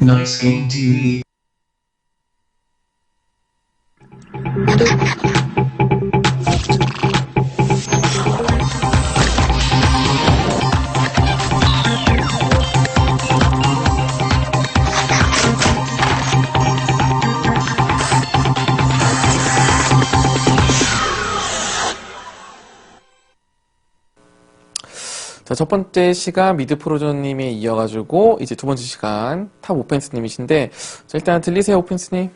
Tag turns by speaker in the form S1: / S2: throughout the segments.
S1: Nice Game TV.
S2: 자, 첫 번째 시간 미드 프로저님에 이어가지고 이제 두 번째 시간 탑 오펜스님이신데, 자, 일단 들리세요, 오펜스님?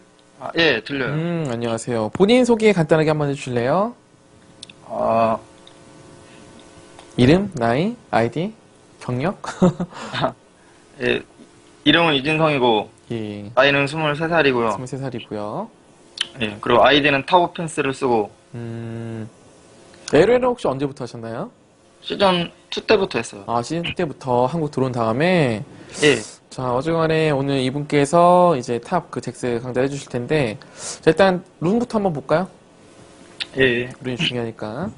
S3: 예, 들려요.
S2: 안녕하세요. 본인 소개 간단하게 한번 해주실래요? 이름, 나이, 아이디, 경력?
S3: 예, 이름은 이진성이고,
S2: 예,
S3: 나이는 23살이고요.
S2: 23살이고요.
S3: 예, 그리고 아이디는 타워펜스를 쓰고,
S2: LOL은 혹시 언제부터 하셨나요?
S3: 시즌 2 때부터 했어요.
S2: 시즌 2 때부터 한국 들어온 다음에,
S3: 예,
S2: 자, 어쨌간에 오늘 이분께서 이제 탑 그 잭스 강좌해 주실 텐데, 자, 일단 룬부터 한번 볼까요?
S3: 예,
S2: 룬이 중요하니까.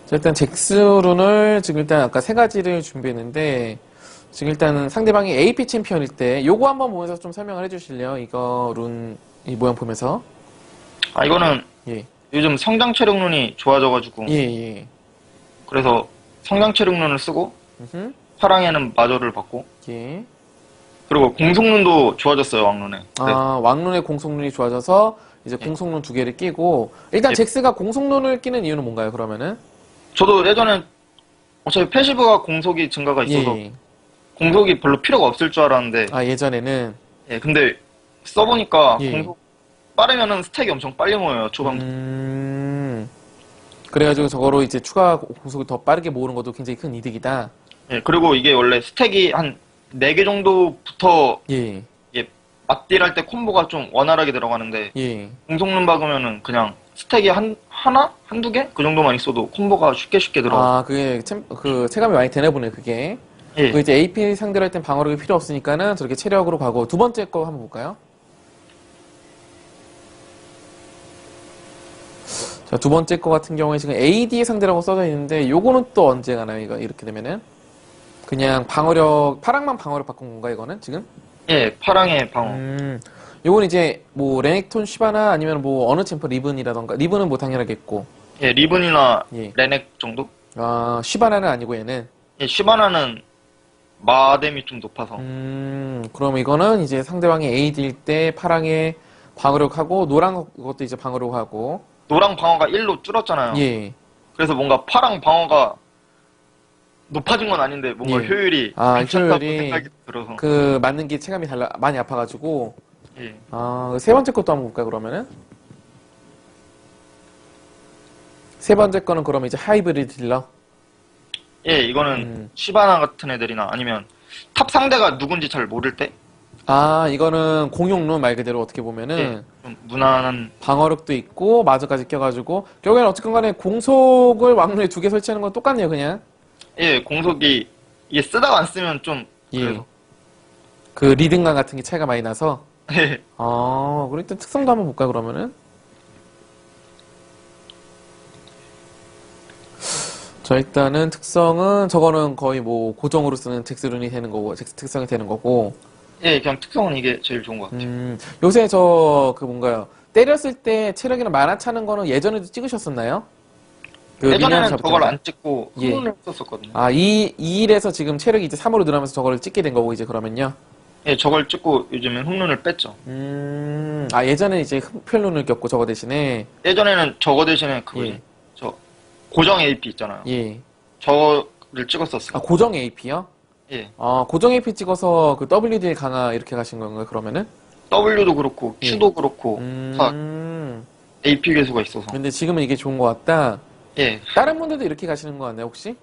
S2: 자, 일단 잭스 룬을 지금 일단 아까 세 가지를 준비했는데, 지금 일단은 상대방이 AP 챔피언일 때, 요거 한번 보면서 좀 설명을 해 주실래요? 이거 룬, 이 모양 보면서.
S3: 이거는
S2: 예.
S3: 요즘 성장 체력 룬이 좋아져가지고,
S2: 예, 예.
S3: 그래서 성장 체력 룬을 쓰고,
S2: 음흠.
S3: 파랑에는 마저를 받고,
S2: 예.
S3: 그리고 공속룬도 좋아졌어요, 왕룬에.
S2: 왕룬의 공속룬이 좋아져서, 이제
S3: 예.
S2: 공속룬 두 개를 끼고, 일단
S3: 예.
S2: 잭스가 공속룬을 끼는 이유는 뭔가요, 그러면은?
S3: 저도 예전에 어차피 패시브가 공속이 증가가 있어서,
S2: 예.
S3: 공속이 별로 필요가 없을 줄 알았는데,
S2: 예전에는.
S3: 예, 근데 써보니까
S2: 예.
S3: 공속 빠르면은 스택이 엄청 빨리 모여요, 초반부터.
S2: 그래가지고 저거로 이제 추가 공속을 더 빠르게 모으는 것도 굉장히 큰 이득이다.
S3: 예, 그리고 이게 원래 스택이 한 4개 정도부터
S2: 예,
S3: 이게 맞딜 할 때 콤보가 좀 원활하게 들어가는데,
S2: 예.
S3: 공속룬 박으면은 그냥 스택이 하나? 한두 개? 그 정도만 있어도 콤보가 쉽게 들어가.
S2: 그게 체감이 많이 되나 보네, 그게.
S3: 예,
S2: 그 이제 AP 상대로 할 땐 방어력이 필요 없으니까는 저렇게 체력으로 가고, 두 번째 거 한번 볼까요? 자, 두 번째 거 같은 경우에 지금 AD 상대라고 써져 있는데, 요거는 또 언제 가나요, 이거, 이렇게 되면은? 그냥 파랑만 방어력 바꾼 건가, 이거는, 지금?
S3: 예, 파랑의 방어.
S2: 요건 이제, 뭐, 레넥톤 시바나 아니면 뭐, 어느 챔프 리븐이라던가, 리븐은 뭐 당연하겠고,
S3: 예, 리븐이나
S2: 예.
S3: 레넥 정도?
S2: 시바나는 아니고 얘는.
S3: 예, 시바나는 마뎀이 좀 높아서.
S2: 그럼 이거는 이제 상대방이 AD일 때 파랑의 방어력하고, 노란 것도 이제 방어력하고,
S3: 노랑 방어가 1로 줄었잖아요.
S2: 예.
S3: 그래서 뭔가 파랑 방어가 높아진 건 아닌데 뭔가
S2: 예.
S3: 효율이 괜찮다고
S2: 효율이
S3: 생각이 들어서.
S2: 맞는 게 체감이 많이 아파가지고,
S3: 예.
S2: 세 번째 것도 한번 볼까요, 그러면은? 세 번째 거는 그러면 이제 하이브리드 딜러?
S3: 예, 이거는 시바나 같은 애들이나 아니면 탑 상대가 누군지 잘 모를 때,
S2: 이거는 공용룬 말 그대로 어떻게 보면은,
S3: 예, 좀 무난한.
S2: 방어력도 있고, 마저까지 껴가지고, 결국에는 어쨌건 간에 공속을 왕룬에 두 개 설치하는 건 똑같네요, 그냥.
S3: 예, 공속이 이게 쓰다가 안 쓰면 좀
S2: 예.
S3: 그래서.
S2: 그 리듬감 같은 게 차이가 많이 나서.
S3: 예,
S2: 그럼 일단 특성도 한번 볼까요, 그러면은? 자, 일단은 특성은, 저거는 거의 뭐, 고정으로 쓰는 잭스룬이 되는 거고, 잭스 특성이 되는 거고,
S3: 예, 그냥 특성은 이게 제일 좋은 것 같아요.
S2: 요새 뭔가요? 때렸을 때 체력이나 만화 차는 거는 예전에도 찍으셨었나요?
S3: 예전에는 저걸 안 찍고
S2: 예.
S3: 흑룬을 썼었거든요.
S2: 2일에서 지금 체력이 이제 3으로 늘어나면서 저거를 찍게 된 거고, 이제 그러면요?
S3: 예, 저걸 찍고 요즘엔 흑룬을 뺐죠.
S2: 예전에 이제 흑별룬을 꼈고, 저거 대신에,
S3: 예전에는 저거 대신에 그거
S2: 예.
S3: 저 고정 AP 있잖아요.
S2: 예.
S3: 저를 찍었었어요.
S2: 고정 AP요?
S3: 예.
S2: 고정 AP 찍어서 그 WD 강화 이렇게 가신 건가요, 그러면은?
S3: W도 그렇고
S2: 예.
S3: Q도 그렇고 다 AP 개수가 있어서.
S2: 근데 지금은 이게 좋은 것 같다.
S3: 예.
S2: 다른 분들도 이렇게 가시는 거 같나요, 혹시?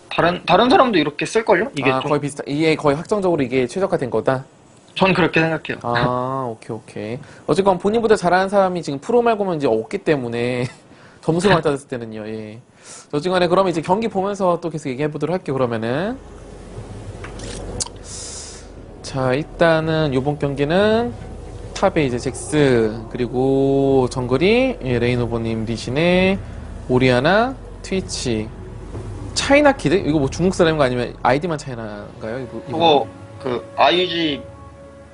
S3: 다른 사람도 이렇게 쓸걸요? 이게 좀,
S2: 거의 이게 거의 확정적으로 이게 최적화된 거다?
S3: 전 그렇게 생각해요.
S2: 오케이. 어쨌건 본인보다 잘하는 사람이 지금 프로 말고는 이제 없기 때문에 점수만 따졌을 때는요, 예. 어쨌간에 그러면 이제 경기 보면서 또 계속 얘기해 보도록 할게요, 그러면은. 자, 일단은 요번 경기는 탑에 이제 잭스, 그리고 정글이 레이노버님 리신의 오리아나, 트위치. 차이나 키드? 이거 뭐 중국 사람인 거 아니면 아이디만 차이나인가요?
S3: 그거 그 IG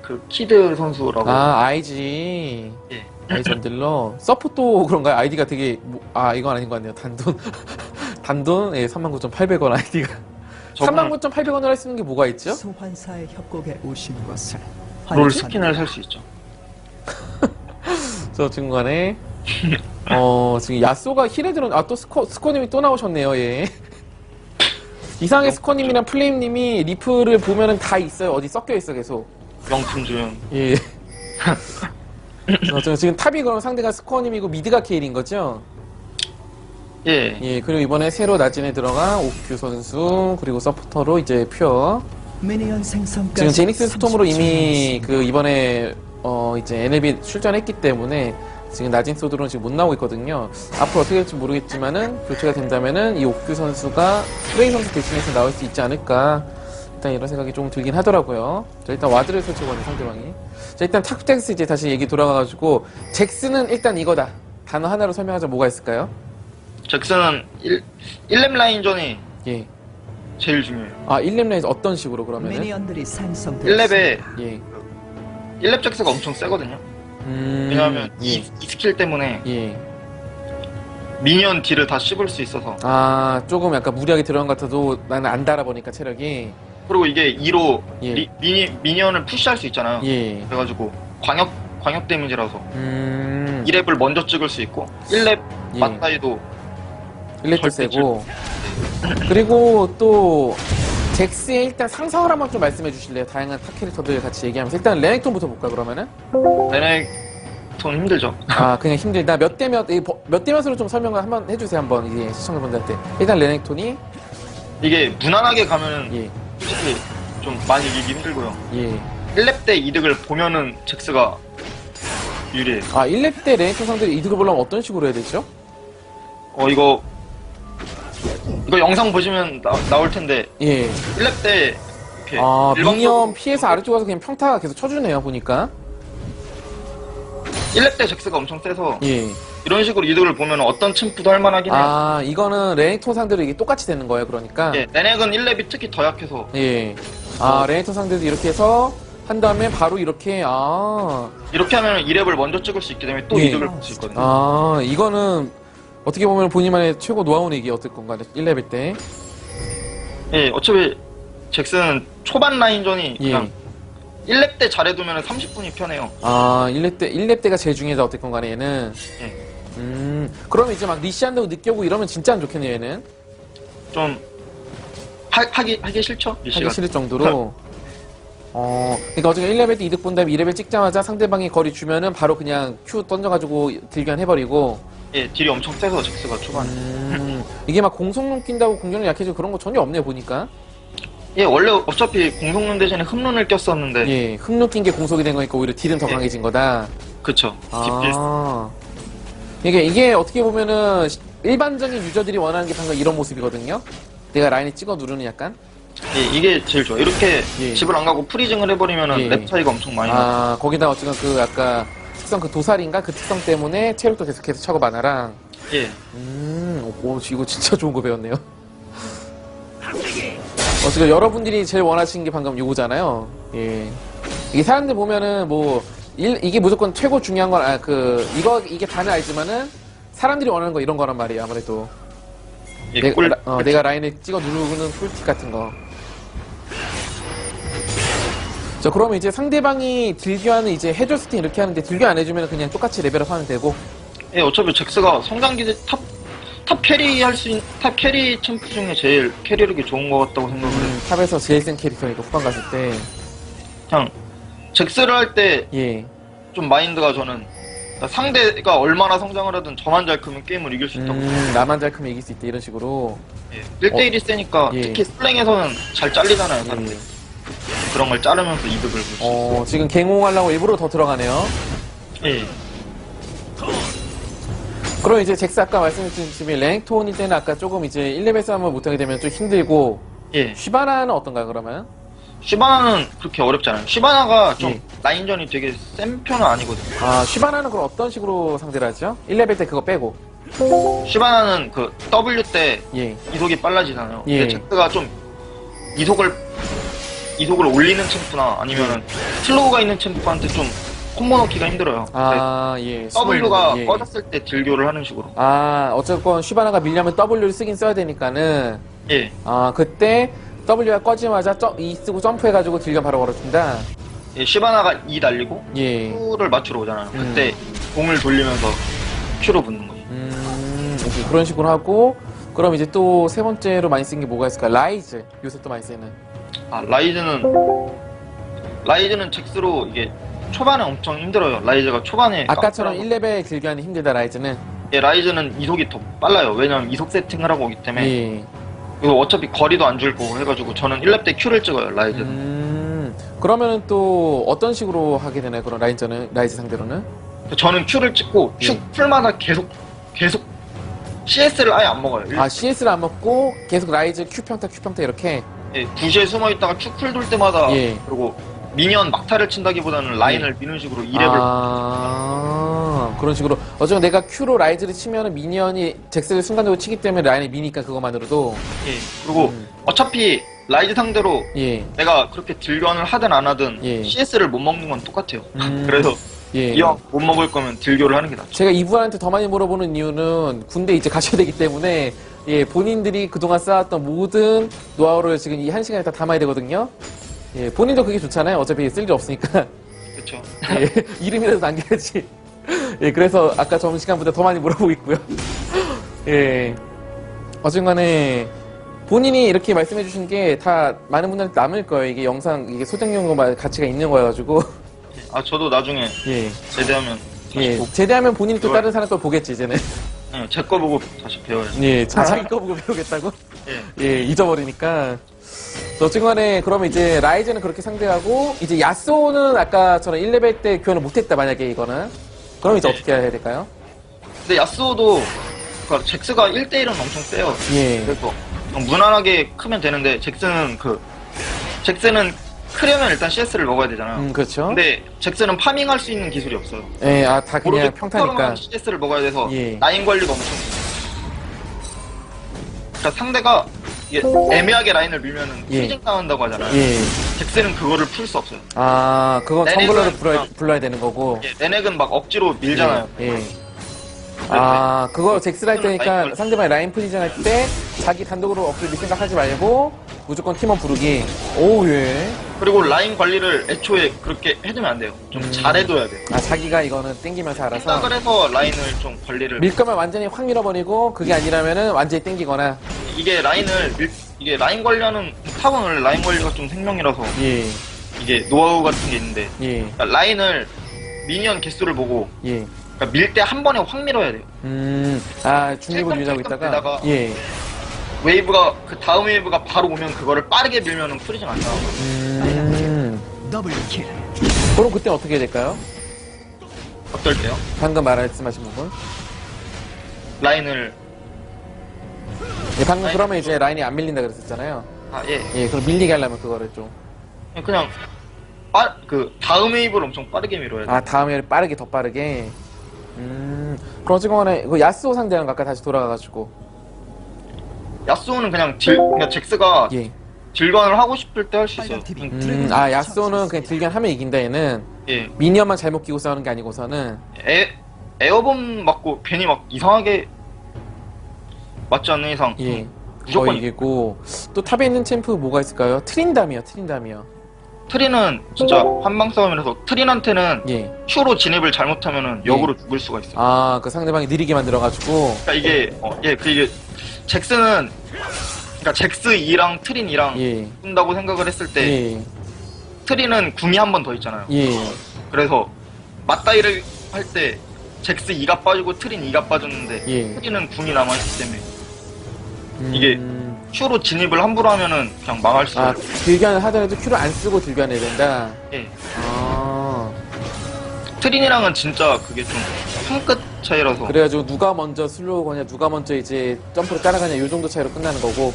S3: 그 키드 선수라고.
S2: 아, IG.
S3: 예.
S2: 아이디 전들러. 서포도 그런가요? 아이디가 되게, 이건 아닌 것 같네요. 단돈. 단돈? 예, 39,800원 아이디가. 39,800원을 할 수 있는 게 뭐가 있죠?
S1: 소환사의 협곡에 오신 것을
S3: 롤 스킨을 살 수 있죠.
S2: 저 중간에, 지금 야쏘가 힐에 들어, 또 스코님이 또 나오셨네요, 예. 이상하게 스코님이랑 플레임님이 리플을 보면은 다 있어요. 어디 섞여 있어, 계속.
S3: 명품 주연.
S2: 예. 지금 탑이 그럼 상대가 스코어님이고 미드가 케일인 거죠?
S3: 예.
S2: 예, 그리고 이번에 새로 나진에 들어간 옥규 선수, 그리고 서포터로 이제 퓨어.
S1: 미니언 생성까지
S2: 지금 제닉스 스톰으로
S1: 30초
S2: 이미
S1: 남았습니다.
S2: 그 이번에, 이제 NLB 출전했기 때문에 지금 나진 소드로는 지금 못 나오고 있거든요. 앞으로 어떻게 될지 모르겠지만은 교체가 된다면은 이 옥규 선수가 프레이 선수 대신해서 나올 수 있지 않을까. 일단 이런 생각이 좀 들긴 하더라고요. 자, 일단 와드를 설치거든요, 상대방이. 자, 일단 탁잭스 이제 다시 얘기 돌아가가지고, 잭스는 일단 이거다. 단어 하나로 설명하자 뭐가 있을까요?
S3: 잭슨은 1렙 라인전이
S2: 예.
S3: 제일 중요해요.
S2: 1렙 라인에서 어떤 식으로 그러면은?
S1: 미니언들이 산성되었습니다.
S3: 1렙에
S2: 예.
S3: 1렙 잭스가 엄청 세거든요. 왜냐하면
S2: 예.
S3: 이 스킬 때문에
S2: 예.
S3: 미니언 딜을 다 씹을 수 있어서.
S2: 조금 약간 무리하게 들어간 것 같아도 나는 안 달아보니까 체력이.
S3: 그리고 이게 2로
S2: 예.
S3: 미니언을 푸시할 수 있잖아요.
S2: 예.
S3: 그래가지고 광역 데미지라서
S2: 2렙
S3: 2렙을 먼저 찍을 수 있고 1렙
S2: 예.
S3: 맞다이도
S2: 1렙도
S3: 절대
S2: 세고. 그리고 또, 잭스의 일단 상성을 한번 좀 말씀해 주실래요? 다양한 탑 캐릭터들 같이 얘기하면서. 일단 레넥톤부터 볼까, 그러면은?
S3: 레넥톤 힘들죠.
S2: 그냥 힘들다. 몇 대 몇으로 좀 설명을 한번 해주세요, 한번. 이제 시청자분들한테. 일단 레넥톤이,
S3: 이게 무난하게 가면은
S2: 예,
S3: 솔직히 좀 많이 이기기 힘들고요.
S2: 예.
S3: 1렙 때 이득을 보면은 잭스가 유리해요.
S2: 1렙 때 레넥톤 상대를 이득을 보려면 어떤 식으로 해야 되죠?
S3: 이거 영상 보시면 나올 텐데
S2: 예.
S3: 1렙 때 이렇게
S2: 미니언 피해서 아래쪽 가서 그냥 평타 계속 쳐주네요, 보니까.
S3: 1렙 때 잭스가 엄청 세서
S2: 예.
S3: 이런 식으로 이득을 보면 어떤 챔프도 할만하긴 해요.
S2: 이거는 레넥톤 상대로 이게 똑같이 되는 거예요, 그러니까.
S3: 예, 레넥은 1렙이 특히 더 약해서
S2: 예. 레넥톤 상대도 이렇게 해서 한 다음에 바로 이렇게,
S3: 이렇게 하면 2렙을 먼저 찍을 수 있기 때문에 또
S2: 예.
S3: 이득을 볼 수 있거든요.
S2: 이거는 어떻게 보면 본인만의 최고 노하우는 이게 어떨 건가, 1레벨 때.
S3: 예, 어차피 잭스는 초반 라인전이
S2: 예.
S3: 그냥 1렙 때 잘해두면 30분이 편해요.
S2: 1렙 때가 제일 중요하다, 어쨌건 간에 얘는.
S3: 예.
S2: 그러면 이제 막 리시한다고 느껴고 이러면 진짜 안 좋겠네요, 얘는.
S3: 좀 하기 싫죠?
S2: 하기
S3: 리시가.
S2: 싫을 정도로. 그러니까 어쨌든 1레벨 때 이득 본 다음에 2레벨 찍자마자 상대방이 거리 주면은 바로 그냥 Q 던져가지고 딜견 해버리고.
S3: 예, 딜이 엄청 세서 잭스가 초반에.
S2: 이게 막 공속눈 낀다고 공격력 약해지고 그런 거 전혀 없네요, 보니까.
S3: 예, 원래 어차피 공속눈 대신에 흡눈을 꼈었는데.
S2: 예, 흡눈 낀 게 공속이 된 거니까 오히려 딜은 더
S3: 예.
S2: 강해진 거다.
S3: 그쵸. 딥딜.
S2: 이게 어떻게 보면은 일반적인 유저들이 원하는 게 방금 이런 모습이거든요. 내가 라인에 찍어 누르는 약간.
S3: 예, 이게 제일 좋아. 이렇게
S2: 예.
S3: 집을 안 가고 프리징을 해버리면은
S2: 예.
S3: 랩 차이가 엄청 많이 나.
S2: 거기다 어쨌든 그 아까 특성 그 도살인가 그 특성 때문에 체력도 계속해서 차고 많아랑.
S3: 예.
S2: 이거 진짜 좋은 거 배웠네요. 지금 여러분들이 제일 원하시는 게 방금 요거잖아요. 예. 이게 사람들 보면은 이게 무조건 최고 중요한 건, 이게 다는 알지만은, 사람들이 원하는 거 이런 거란 말이에요, 아무래도.
S3: 예, 꿀.
S2: 내가 라인을 찍어 누르는 꿀팁 같은 거. 자, 그러면 이제 상대방이 딜교환을 이제 해줬을 때 이렇게 하는데, 딜교 안 해주면 그냥 똑같이 레벨업 하면 되고.
S3: 예, 어차피 잭스가 성장기대 탑 캐리 챔프 중에 제일 캐리력이 좋은 것 같다고 생각을 해요.
S2: 탑에서 제일 센 캐릭터니까 후반 갔을 때.
S3: 그냥 잭스를 할 때 좀
S2: 예.
S3: 마인드가 저는 상대가 얼마나 성장을 하든 저만 잘 크면 게임을 이길 수 있다고.
S2: 나만 잘 크면 이길 수 있다, 이런 식으로.
S3: 예. 1대1이 세니까
S2: 예.
S3: 특히 슬랭에서는 잘 잘리잖아요, 사람들이.
S2: 예.
S3: 그런 걸 자르면서 이득을 볼 수 있어요.
S2: 지금 갱홍하려고 일부러 더 들어가네요.
S3: 예.
S2: 그럼 이제 잭스 아까 말씀해주신 레넥톤일 때는 아까 조금 이제 1레벨 싸움을 못하게 되면 좀 힘들고,
S3: 예.
S2: 쉬바나는 어떤가요, 그러면?
S3: 쉬바나는 그렇게 어렵지 않아요. 쉬바나가 좀
S2: 예.
S3: 라인전이 되게 센 편은 아니거든요.
S2: 쉬바나는 그럼 어떤 식으로 상대를 하죠? 1레벨 때 그거 빼고.
S3: 슈바나는 그 W 때
S2: 예.
S3: 이속이 빨라지잖아요.
S2: 예.
S3: 근데 잭스가 좀 이속을 올리는 챔프나 아니면은 슬로우가 있는 챔프한테 좀 콤보 넣기가 힘들어요.
S2: 아, 예.
S3: W가
S2: 예.
S3: 꺼졌을 때 딜교를 하는 식으로.
S2: 아, 어쨌건 슈바나가 밀려면 W를 쓰긴 써야 되니까는
S3: 예.
S2: 아, 그때 W가 꺼지자마자 E 쓰고 점프해가지고 딜견 바로 걸어준다.
S3: 예, 슈바나가 E 날리고
S2: 예.
S3: Q를 맞추러 오잖아요. 그때 공을 돌리면서 Q로 붙는 거죠.
S2: 오케이. 그런 식으로 하고, 그럼 이제 또 세 번째로 많이 쓰는 게 뭐가 있을까? 라이즈. 요새 또 많이 쓰는.
S3: 아, 라이즈는 잭스로 이게 초반에 엄청 힘들어요. 라이즈가 초반에
S2: 아까처럼
S3: 깜깜하고.
S2: 1레벨 딜견이 힘들다, 라이즈는.
S3: 예, 라이즈는 이속이 더 빨라요. 왜냐면 이속 세팅을 하고 오기 때문에.
S2: 예.
S3: 그리고 어차피 거리도 안 줄 거고 해가지고 저는 1렙 때 Q를 찍어요, 라이즈는.
S2: 그러면은 또 어떤 식으로 하게 되나요? 그런 라이즈 상대로는?
S3: 저는 Q를 찍고 Q
S2: 예.
S3: 풀마다 계속 CS를 아예 안 먹어요.
S2: 아, CS를 안 먹고 계속 라이즈 Q평타 이렇게?
S3: 예, 부시에 숨어 있다가 Q 풀 돌 때마다
S2: 예.
S3: 그리고 미니언 막타를 친다기보다는 라인을 미는 식으로 2렙을
S2: 아, 그런 식으로. 어쨌든 내가 Q로 라이즈를 치면은 미니언이 잭스를 순간적으로 치기 때문에 라인이 미니까 그것만으로도.
S3: 예, 그리고 어차피 라이즈 상대로
S2: 예.
S3: 내가 그렇게 딜견을 하든 안 하든
S2: 예.
S3: CS를 못 먹는 건 똑같아요. 그래서
S2: 예.
S3: 이왕 못 먹을 거면 딜교를 하는 게 낫죠.
S2: 제가 이분한테 더 많이 물어보는 이유는 군대 이제 가셔야 되기 때문에 예, 본인들이 그동안 쌓았던 모든 노하우를 지금 이 한 시간에 다 담아야 되거든요. 예, 본인도 그게 좋잖아요. 어차피 쓸 일 없으니까.
S3: 그렇죠.
S2: 예, 이름이라도 남겨야지. 예, 그래서 아까 점심시간보다 더 많이 물어보고 있고요. 예. 어쨌간에 본인이 이렇게 말씀해 주신 게 다 많은 분들한테 남을 거예요. 이게 영상, 이게 소장용으로 가치가 있는 거여가지고.
S3: 아, 저도 나중에
S2: 예.
S3: 제대하면 다시
S2: 예.
S3: 보고,
S2: 제대하면 본인이 또 다른 사람 걸 보겠지, 이제는.
S3: 제 거 보고 다시 배워요.
S2: 예, 자기 거 보고 배우겠다고?
S3: 예.
S2: 예, 잊어버리니까. 어쨌간에 그러면 이제 라이즈는 그렇게 상대하고, 이제 야쏘는 아까 저는 1레벨 때 교환을 못했다, 만약에 이거는. 그럼 이제
S3: 네.
S2: 어떻게 해야 될까요?
S3: 근데 야스오도 그러니까 잭스가 1대1은 엄청 세요.
S2: 예.
S3: 그래서 그냥 무난하게 크면 되는데 잭스는 크려면 일단 CS를 먹어야 되잖아요.
S2: 그렇죠.
S3: 근데 잭스는 파밍할 수 있는 기술이 없어요.
S2: 예, 아, 다 그냥
S3: 오로지
S2: 평타니까.
S3: CS를 먹어야 돼서
S2: 예.
S3: 라인 관리가 엄청 그러니까 상대가 이게 애매하게 라인을 밀면은
S2: 예.
S3: 프리징 당한다고 하잖아요.
S2: 예.
S3: 잭스는 그거를 풀 수 없어요.
S2: 아, 그건
S3: 레넥은
S2: 정글러를
S3: 그냥-
S2: 불러야 되는 거고.
S3: 예, 레넥은 막 억지로 밀잖아요.
S2: 예. 아, 그거 잭스를 할
S3: 라인
S2: 때니까
S3: 관리.
S2: 상대방이 라인 프리즌 할 때 자기 단독으로 억지로 밀 생각하지 말고 무조건 팀원 부르기. 오, 예.
S3: 그리고 라인 관리를 애초에 그렇게 해두면 안 돼요. 좀 잘해둬야 돼요.
S2: 아, 자기가 이거는 땡기면서 알아서.
S3: 생각을 해서 라인을 좀 관리를
S2: 밀 거면 완전히 확 밀어버리고 그게 아니라면은 완전히 땡기거나.
S3: 이게 이게 라인 관리하는 탑은 원래 라인 관리가 좀 생명이라서
S2: 예.
S3: 이게 노하우 같은 게 있는데
S2: 예.
S3: 그러니까 라인을 미니언 개수를 보고
S2: 예.
S3: 그러니까 밀 때 한 번에 확 밀어야 돼요.
S2: 아, 중립을 유지하고
S3: 찔끔
S2: 있다가.
S3: 밀다가
S2: 예.
S3: 웨이브가 그 다음 웨이브가 바로 오면 그거를 빠르게 밀면은 프리징 안 나와요.
S1: 더블킬.
S2: 그럼 그때 어떻게 해야 될까요?
S3: 어떨 때요?
S2: 방금 말씀하신 부분.
S3: 라인을
S2: 예, 방금 그러면 이제 라인이 안 밀린다 그랬었잖아요.
S3: 예
S2: 예, 그럼 밀리게 하려면 그거를 좀.
S3: 그냥 그 다음 웨이브를 엄청 빠르게 밀어야 돼요.
S2: 아, 다음에 빠르게, 더 빠르게. 그럼 어쨌거나, 그 야스오 상대하는 거 아까 다시 돌아가가지고.
S3: 야스오는 그냥 잭스가
S2: 예.
S3: 딜관을 하고 싶을 때 할 수 있어요.
S2: 아, 야스오는 그냥 딜견 하면 이긴다, 얘는.
S3: 예.
S2: 미니언만 잘못 끼고 싸우는 게 아니고서는.
S3: 에어본 맞고 괜히 막 이상하게 맞지 않는 이상
S2: 예.
S3: 무조건
S2: 거의 이기고. 또 탑에 있는 챔프 뭐가 있을까요? 트린담이요.
S3: 트린은 진짜 한방 싸움이라서 트린한테는
S2: 예.
S3: Q로 진입을 잘못하면은 역으로 죽을 수가 있어요.
S2: 아, 그 상대방이 느리게 만들어가지고.
S3: 그러니까 이게 잭스는 그러니까 잭스 2랑 트린 2랑
S2: 예.
S3: 쓴다고 생각을 했을 때
S2: 예.
S3: 트린은 궁이 한 번 더 있잖아요.
S2: 예.
S3: 그래서 맞다이를 할 때 잭스 2가 빠지고 트린 2가 빠졌는데
S2: 예.
S3: 트린은 궁이 남아있기 때문에 이게 Q로 진입을 함부로 하면은 그냥 망할 수
S2: 아,
S3: 있어요.
S2: 딜견을 하더라도 Q를 안 쓰고 딜견해야 된다.
S3: 예.
S2: 아.
S3: 트린이랑은 진짜 그게 좀 한 끗 차이라서
S2: 그래가지고 누가 먼저 슬로우 거냐, 누가 먼저 이제 점프로 따라가냐, 요 정도 차이로 끝나는 거고.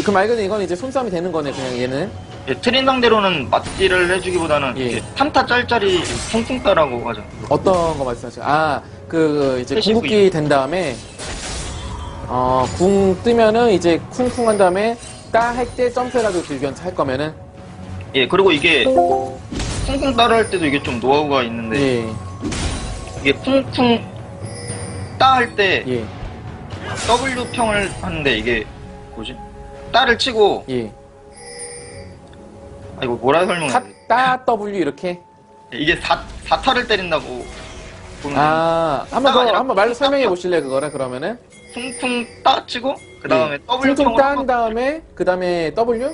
S2: 그 말 그대로 이건 이제 손싸움이 되는 거네, 그냥 얘는.
S3: 예, 트린 상대로는 맞딜을 해주기보다는
S2: 예.
S3: 이렇게 3타 짤짤이 쿵쿵따라고 하죠.
S2: 어떤 거 말씀하세요? 아, 이제
S3: 패시브
S2: 궁극기 된 다음에, 궁 뜨면은 이제 쿵쿵 한 다음에, 따 할 때 점프해가지고 딜견 할 거면은,
S3: 예, 그리고 이게 쿵쿵 따라 할 때도 이게 좀 노하우가 있는데
S2: 예,
S3: 이게 쿵쿵 따 할 때
S2: 예,
S3: W평을 하는데 이게 뭐지? 따를 치고
S2: 예.
S3: 아 이거 뭐라 설명해야 돼?
S2: 따 W 이렇게?
S3: 이게 4타를 때린다고 보면
S2: 한번 말로 설명해 보실래요, 그거를, 그러면은?
S3: 쿵쿵 따 치고 그 다음에
S2: 쿵쿵
S3: W평을
S2: 따한 다음에, 그 다음에 W?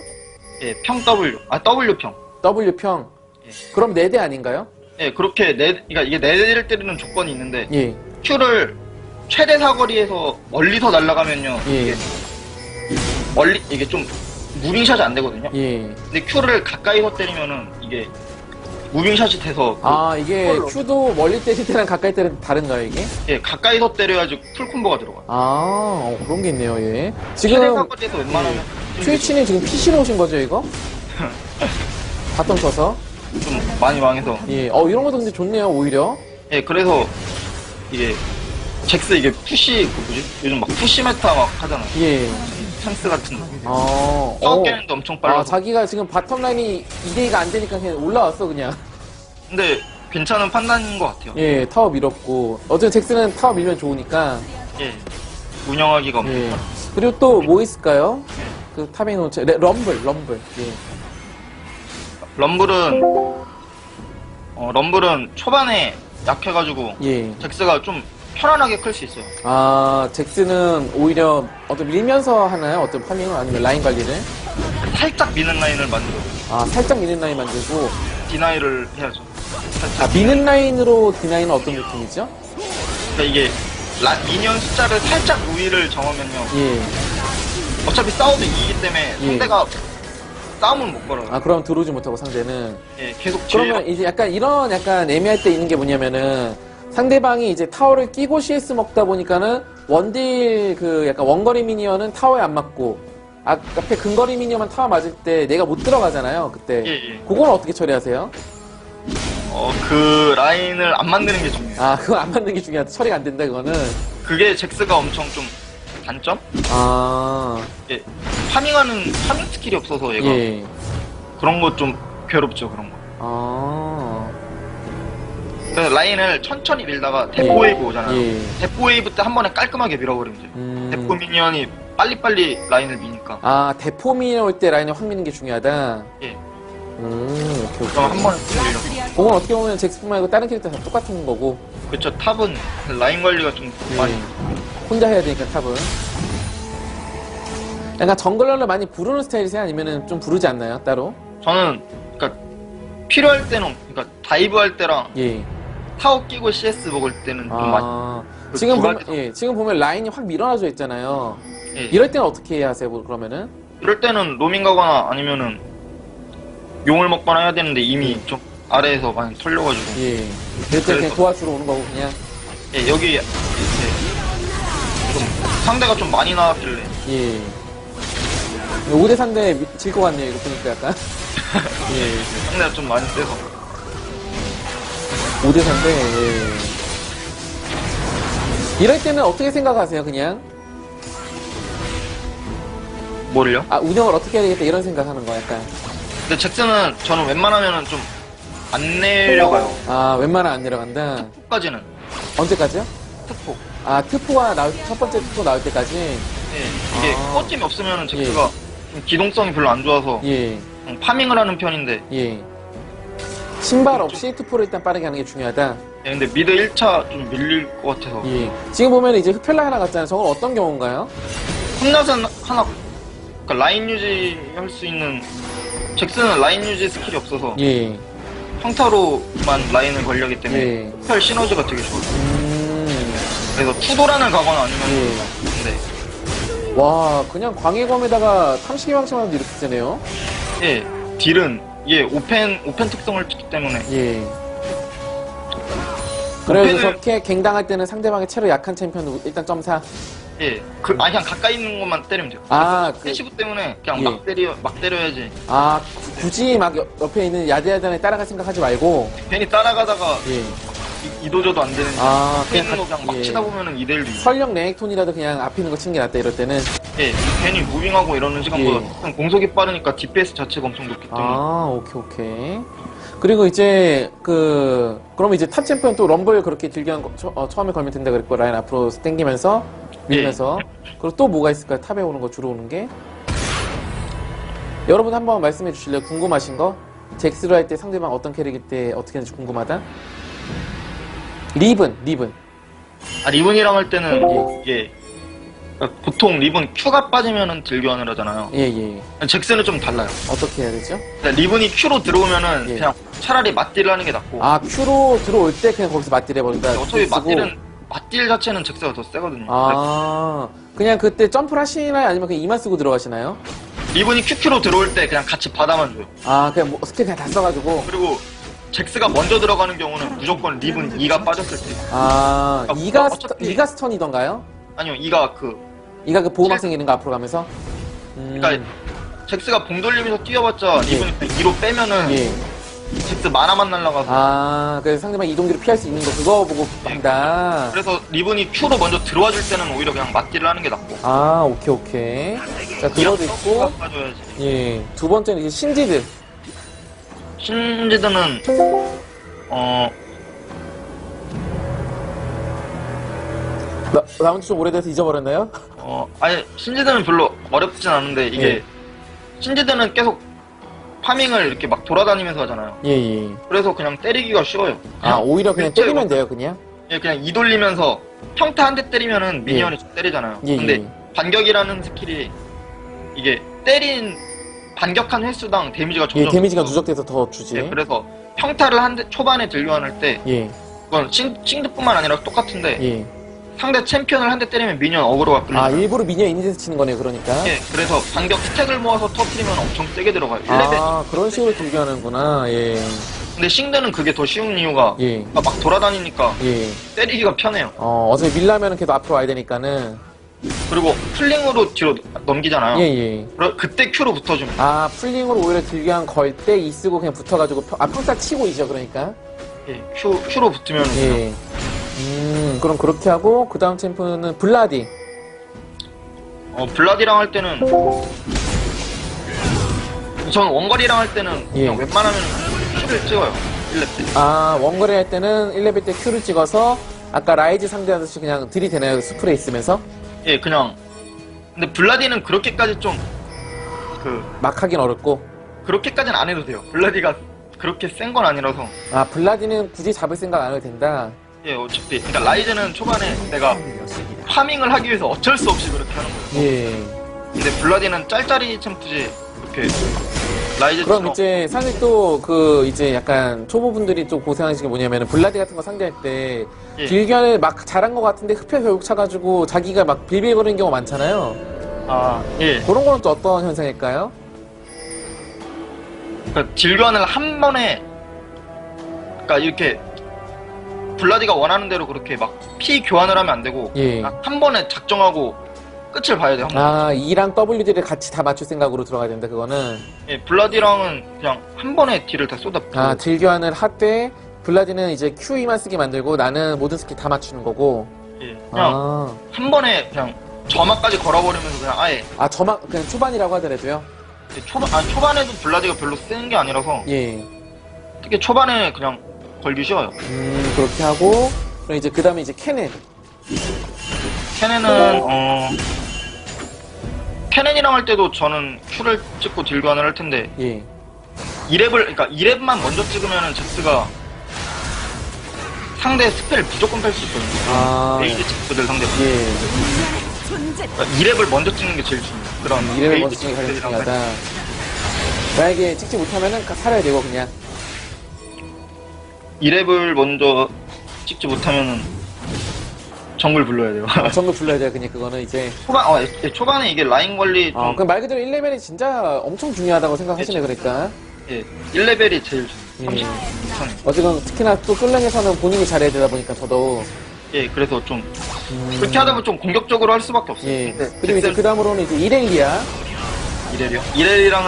S3: 예, 평 W W평
S2: W평.
S3: 예.
S2: 그럼 4대 아닌가요?
S3: 예, 그렇게 그러니까 이게 4대를 때리는 조건이 있는데
S2: 예,
S3: Q를 최대 사거리에서 멀리서 날아가면요
S2: 예,
S3: 이게 좀 무빙샷이 안 되거든요.
S2: 예.
S3: 근데 Q를 가까이서 때리면은 이게 무빙샷이 돼서
S2: 이게
S3: 헐로.
S2: Q도 멀리 때릴 때랑 가까이 때릴 때 다른가요, 이게?
S3: 예, 가까이서 때려야지 풀콤보가 들어가요.
S2: 그런 게 있네요, 예.
S3: 최대
S2: 지금,
S3: 사거리에서 웬만하면
S2: 트위치는 지금 PC로 오신 거죠, 이거? 바텀 쳐서?
S3: 좀 많이 망해서
S2: 예. 이런 것도 근데 좋네요, 오히려.
S3: 예, 그래서 이게 잭스 이게 푸시 뭐지? 요즘 막 푸시 메타 막 하잖아요.
S2: 예.
S3: 찬스 같은 거.
S2: 어,
S3: 싸우기는도 엄청 빨라서.
S2: 자기가 지금 바텀 라인이 2대2가 안 되니까 그냥 올라왔어, 그냥.
S3: 근데 괜찮은 판단인 것 같아요.
S2: 예, 타워 밀었고. 어쨌든 잭스는 타워 밀면 좋으니까.
S3: 예. 운영하기가 엄청
S2: 예.
S3: 빨라요.
S2: 그리고 또 뭐 있을까요? 그 탑에 놓은 럼블. 예.
S3: 럼블은 초반에 약해가지고
S2: 예.
S3: 잭스가 좀 편안하게 클 수 있어요.
S2: 잭스는 오히려 밀면서 하나요? 어떤 파밍을 아니면 라인 관리를?
S3: 살짝 미는 라인을 만들어.
S2: 살짝 미는 라인 만들고.
S3: 디나이를 해야죠. 살짝.
S2: 미는 라인으로 디나이는 어떤 느낌이죠?
S3: 그러니까 이게 미니언 숫자를 살짝 우위를 정하면요.
S2: 예.
S3: 어차피 싸워도 이기기 때문에
S2: 예.
S3: 상대가 싸움은 못 걸어요.
S2: 그럼 들어오지 못하고 상대는.
S3: 예, 계속
S2: 그러면 이제 약간 애매할 때 있는 게 뭐냐면은 상대방이 이제 타워를 끼고 CS 먹다 보니까는 원딜 약간 원거리 미니언은 타워에 안 맞고 앞에 근거리 미니언만 타워 맞을 때 내가 못 들어가잖아요. 그때.
S3: 예.
S2: 그건 어떻게 처리하세요?
S3: 그 라인을 안 만드는 게 중요해요.
S2: 그건 안 맞는 게 중요하다. 처리가 안 된다, 그거는.
S3: 그게 잭스가 엄청 좀 단점? 예, 파밍 스킬이 없어서 얘가
S2: 예.
S3: 그런 거 좀 괴롭죠, 그런 거. 그래서 라인을 천천히 밀다가 대포웨이브 오잖아요.
S2: 예.
S3: 대포웨이브 때 한 번에 깔끔하게 밀어버리면 돼요. 대포 미니언이 빨리빨리 라인을 미니까.
S2: 대포 미니언 올 때 라인을 확 미는 게 중요하다?
S3: 예.
S2: 오케이.
S3: 그럼 한 번에 밀려서.
S2: 그건 어떻게 보면 잭스뿐만 아니고 다른 캐릭터 다 똑같은 거고.
S3: 그쵸, 탑은 라인 관리가 좀 많이.
S2: 혼자 해야 되니까 탑은. 약간 정글러를 많이 부르는 스타일이세요? 아니면은 좀 부르지 않나요? 따로?
S3: 저는, 그니까, 필요할 때는, 그니까, 다이브 할 때랑
S2: 예.
S3: 타워 끼고 CS 먹을 때는 좀 많이. 그
S2: 지금
S3: 두
S2: 보면,
S3: 가지도.
S2: 지금 보면 라인이 확 밀어놔져 있잖아요.
S3: 예.
S2: 이럴 때는 어떻게 해야 하세요, 그러면은?
S3: 이럴 때는 로밍 가거나 아니면은 용을 먹거나 해야 되는데 이미 좀 아래에서 많이 털려가지고.
S2: 예. 이럴 때 그냥 도와주러 오는 거고, 그냥.
S3: 예, 여기 이렇게 좀 상대가 좀 많이 나왔길래.
S2: 예. 5대 3대 질 것 같네요, 이거 보니까 약간. 예.
S3: 상대가 좀 많이 세서.
S2: 5대 3대, 예. 이럴 때는 어떻게 생각하세요, 그냥?
S3: 뭐를요?
S2: 운영을 어떻게 해야 되겠다, 이런 생각하는 거, 약간.
S3: 근데 잭스는 저는 웬만하면은 좀 안 내려가요.
S2: 웬만하면 안 내려간다.
S3: 특포까지는.
S2: 언제까지요?
S3: 특포.
S2: 트프가 첫 번째 트프 나올 때까지?
S3: 예, 이게
S2: 아.
S3: 코어팀이 없으면은 잭스가 좀 기동성이 별로 안 좋아서
S2: 예.
S3: 파밍을 하는 편인데.
S2: 예. 신발 없이 트프를 일단 빠르게 하는 게 중요하다.
S3: 예, 근데 미드 1차 좀 밀릴 것 같아서.
S2: 예. 지금 보면 이제 흡혈라 하나 갔잖아요. 저건 어떤 경우인가요?
S3: 흑나선 하나, 그러니까 라인 유지 할 수 있는, 잭스는 라인 유지 스킬이 없어서
S2: 예.
S3: 평타로만 라인을 걸려기 때문에
S2: 예.
S3: 흡혈 시너지가 되게 좋아요. 그래서 투도란을 가거나 아니면 근데
S2: 와, 그냥 광해검에다가 탐식이 방심하면 이렇게 되네요.
S3: 예, 딜은 이게 오펜 특성을 찍기 때문에.
S2: 예. 그래서
S3: 오펜을-
S2: 저렇게 갱당할 때는 상대방의 체력 약한 챔피언 일단 점사.
S3: 예, 그냥 가까이 있는 것만 때리면 돼요.
S2: 아,
S3: 패시브 때문에 그냥
S2: 예.
S3: 막 때려야지.
S2: 아, 굳이 막 옆에 있는 야드야드에 따라갈 생각하지 말고.
S3: 괜히 따라가다가
S2: 예.
S3: 이도저도 안 되는데.
S2: 아,
S3: 앞에 있는 거 그냥 막
S2: 예.
S3: 치다 보면은 2대1도 있고.
S2: 설령 레넥톤이라도 그냥 앞에 있는 거 치는 게 낫다, 이럴 때는.
S3: 예, 괜히 무빙하고 이러는 시간보다
S2: 예.
S3: 공속이 빠르니까 DPS 자체가 엄청 높기 때문에.
S2: 아, 오케이. 그리고 이제, 그럼 이제 탑 챔피언 또 럼블 그렇게 딜기한 거, 처음에 걸면 된다 그랬고, 라인 앞으로 당기면서, 밀면서. 그리고 또 뭐가 있을까요? 탑에 오는 거, 주로 오는 게? 여러분 한번 말씀해 주실래요? 궁금하신 거? 잭스로 할 때 상대방 어떤 캐릭일 때 어떻게 하는지 궁금하다? 리븐.
S3: 아, 리븐이랑 할 때는, 이게, 그러니까 보통 리븐 Q가 빠지면은 딜 교환을 하잖아요.
S2: 예.
S3: 잭스는 좀 달라요.
S2: 어떻게 해야 되죠?
S3: 그러니까 리븐이 Q로 들어오면은
S2: 예.
S3: 그냥 차라리 맞딜을 하는 게 낫고.
S2: 아, Q로 들어올 때 그냥 거기서 맞딜 해버린다.
S3: 어차피
S2: 쓰고.
S3: 맞딜 자체는 잭스가 더 세거든요.
S2: 아, 그냥 그때 점프를 하시나요? 아니면 그냥 이만 쓰고 들어가시나요?
S3: 리븐이 QQ로 들어올 때 그냥 같이 받아만 줘요.
S2: 아, 그냥 뭐 스킬 그냥 다 써가지고.
S3: 그리고 잭스가 먼저 들어가는 경우는 무조건 리븐 2가 빠졌을 때.
S2: 아,
S3: 그러니까
S2: 2가, 2가 스턴이던가요?
S3: 아니요, 2가
S2: 2가 그 보호막생 있는 거 앞으로 가면서?
S3: 그러니까 잭스가 봉 돌리면서 뛰어봤자 리븐이 2로 빼면은
S2: 예.
S3: 잭스 만화만 날라가서.
S2: 아, 그래서 상대방 이동기로 피할 수 있는 거 그거 보고 한다.
S3: 그래서 리븐이 Q로 먼저 들어와 줄 때는 오히려 그냥 맞딜을 하는 게 낫고.
S2: 아, 오케이. 자, 그거도 있고.
S3: 빠져야지.
S2: 예. 두 번째는 이제 신지드.
S3: 신지드는
S2: 나온 지 좀 오래돼서 잊어버렸나요?
S3: 아니 신지드는 별로 어렵진 않은데 이게
S2: 예.
S3: 신지드는 계속 파밍을 이렇게 막 돌아다니면서 하잖아요.
S2: 예.
S3: 그래서 그냥 때리기가 쉬워요.
S2: 아, 오히려 그냥
S3: 근처에
S2: 때리면
S3: 막-
S2: 돼요, 그냥?
S3: 예, 그냥 이 돌리면서 평타 한 대 때리면은 미니언이 때리잖아요.
S2: 예,
S3: 근데
S2: 예.
S3: 반격이라는 스킬이 이게 때린 반격한 횟수당 데미지가
S2: 예,
S3: 점점
S2: 데미지가
S3: 높아요.
S2: 누적돼서 더 주지.
S3: 예, 그래서 평타를 한 대 초반에 들교환할 때
S2: 예.
S3: 그건 싱드뿐만 아니라 똑같은데
S2: 예.
S3: 상대 챔피언을 한 대 때리면 미니언 어그로가 끌리죠.
S2: 아, 일부러 미니어 있는 데서 치는 거네요, 그러니까.
S3: 예, 그래서 반격 스택을 모아서 터트리면 엄청 세게 들어가요. 1레벨.
S2: 아, 그런 식으로 들교하는구나. 예.
S3: 근데 싱드는 그게 더 쉬운 이유가
S2: 예.
S3: 막 돌아다니니까
S2: 예.
S3: 때리기가 편해요.
S2: 어차피 밀라면은 계속 앞으로 와야 되니까는.
S3: 그리고 풀링으로 뒤로 넘기잖아요.
S2: 예.
S3: 그때 Q로 붙어주면.
S2: 아, 풀링으로 오히려 딜교환 걸 때 이 쓰고 그냥 붙어가지고, 평타 치고 이죠, 그러니까.
S3: 예, Q로 붙으면
S2: 예. 그럼 그렇게 하고, 그 다음 챔프는 블라디.
S3: 블라디랑 할 때는 전 원거리랑 할 때는
S2: 예.
S3: 그냥 웬만하면 Q를 찍어요. 1렙 때.
S2: 아, 원거리 할 때는 1레벨 때 Q를 찍어서, 아까 라이즈 상대하듯이 그냥 들이대나요, 스프레이 쓰면서?
S3: 예, 그냥. 근데 블라디는 그렇게까지 좀
S2: 막 하긴 어렵고.
S3: 그렇게까지는 안 해도 돼요. 블라디가 그렇게 센 건 아니라서.
S2: 아, 블라디는 굳이 잡을 생각 안 해도 된다.
S3: 예, 어차피. 그러니까 라이즈는 초반에 내가 파밍을 하기 위해서 어쩔 수 없이 그렇게 하는 거예요.
S2: 예.
S3: 근데 블라디는 짤짤이 챔프지 이렇게 라이즈처럼.
S2: 그럼 이제 사실 또 이제 약간 초보분들이 좀 고생하시는 게 뭐냐면은 블라디 같은 거 상대할 때
S3: 예.
S2: 딜견을 막 잘한 것 같은데 흡혈 결국 차가지고 자기가 막 빌빌거리는 경우가 많잖아요.
S3: 예.
S2: 그런 거는 또 어떤 현상일까요?
S3: 그러니까 딜교환을 한 번에, 그러니까 이렇게 블라디가 원하는 대로 그렇게 막 피 교환을 하면 안 되고
S2: 예.
S3: 그냥 한 번에 작정하고 끝을 봐야 돼요. 한 번.
S2: 아, E랑 WD를 같이 다 맞출 생각으로 들어가야 된다, 그거는.
S3: 예, 블라디랑은 그냥 한 번에 딜을 다 쏟아.
S2: 아, 딜교환을 하되 블라디는 이제 QE만 쓰게 만들고 나는 모든 스킬 다 맞추는 거고.
S3: 예, 그냥 한 번에 그냥 점화까지 걸어버리면서 그냥 아예.
S2: 그냥 초반이라고 하더라도요.
S3: 예, 초반에도 블라디가 별로 센 게 아니라서
S2: 예.
S3: 특히 초반에 그냥 걸기 쉬워요.
S2: 그렇게 하고, 그럼 이제 그 다음에 이제 캐넨.
S3: 캐넨이랑 할 때도 저는 Q를 찍고 딜 교환을 할 텐데
S2: 예.
S3: 그러니까 2렙만 먼저 찍으면은 잭스가 상대 스펠을 무조건 뺄 수 있거든요. 베이지 잭스들 상대로.
S2: 예.
S3: 그러니까 2렙을 먼저 찍는 게 제일 중요해요. 그런
S2: 이름을
S3: 베이지
S2: 먼저 찍는 게 가장
S3: 잭스들이랑
S2: 중요하다. 만약에 찍지 못하면은 살아야 되고, 그냥.
S3: 2렙을 먼저 찍지 못하면은 정글 불러야 돼요.
S2: 정글 불러야 돼요, 그냥 그거는 이제.
S3: 초반에 이게 라인 관리 좀.
S2: 그럼 말 그대로 1레벨이 진짜 엄청 중요하다고 생각하시네, 그러니까.
S3: 예, 1레벨이 제일
S2: 예.
S3: 중요해요. 30.
S2: 어쨌든 특히나 또 끌랭에서는 본인이 잘해야 되다 보니까 더더욱.
S3: 예, 그래서 좀 그렇게 하다 보면 좀 공격적으로 할 수밖에 없어요.
S2: 예.
S3: 근데
S2: 그리고 이제 그 다음으로는 이제 이렐리아.
S3: 이렐이랑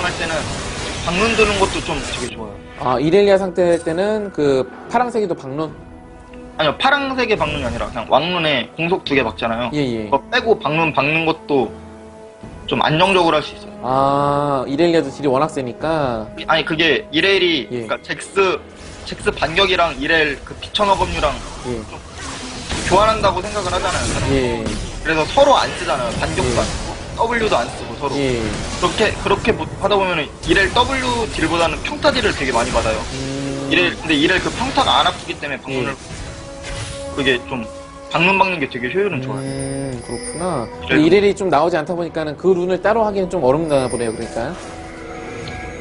S3: 할 때는 방문 드는 것도 좀 되게 좋아요.
S2: 아, 이렐리아 상태 할 때는 그 파랑색이도 박룬.
S3: 아니요, 파랑색의 방문이 아니라 그냥 왕눈에 공속 2개 박잖아요.
S2: 예, 예.
S3: 그거 빼고 방문 박는 것도 좀 안정적으로 할 수 있어요.
S2: 아, 이렐리아도 딜이 워낙 세니까.
S3: 아니 그게 이렐이
S2: 예.
S3: 그러니까 젝스 반격이랑 이렐 그 비천어검류랑
S2: 예.
S3: 교환한다고 생각을 하잖아요. 사람들이.
S2: 예.
S3: 그래서 서로 안 쓰잖아요. 반격도
S2: 예.
S3: 안 쓰고 W도 안 쓰고 서로.
S2: 예.
S3: 그렇게 하다 보면은 이렐 W 딜보다는 평타 딜을 되게 많이 받아요. 근데 이렐 그 평타가 안 아프기 때문에 방문을 그게 좀 방문 박는 게 되게 효율은 좋아요.
S2: 그렇구나.
S3: 그래도-
S2: 이렐이 좀 나오지 않다 보니까는 그 룬을 따로 하기는 좀 어렵나 보네요, 그러니까.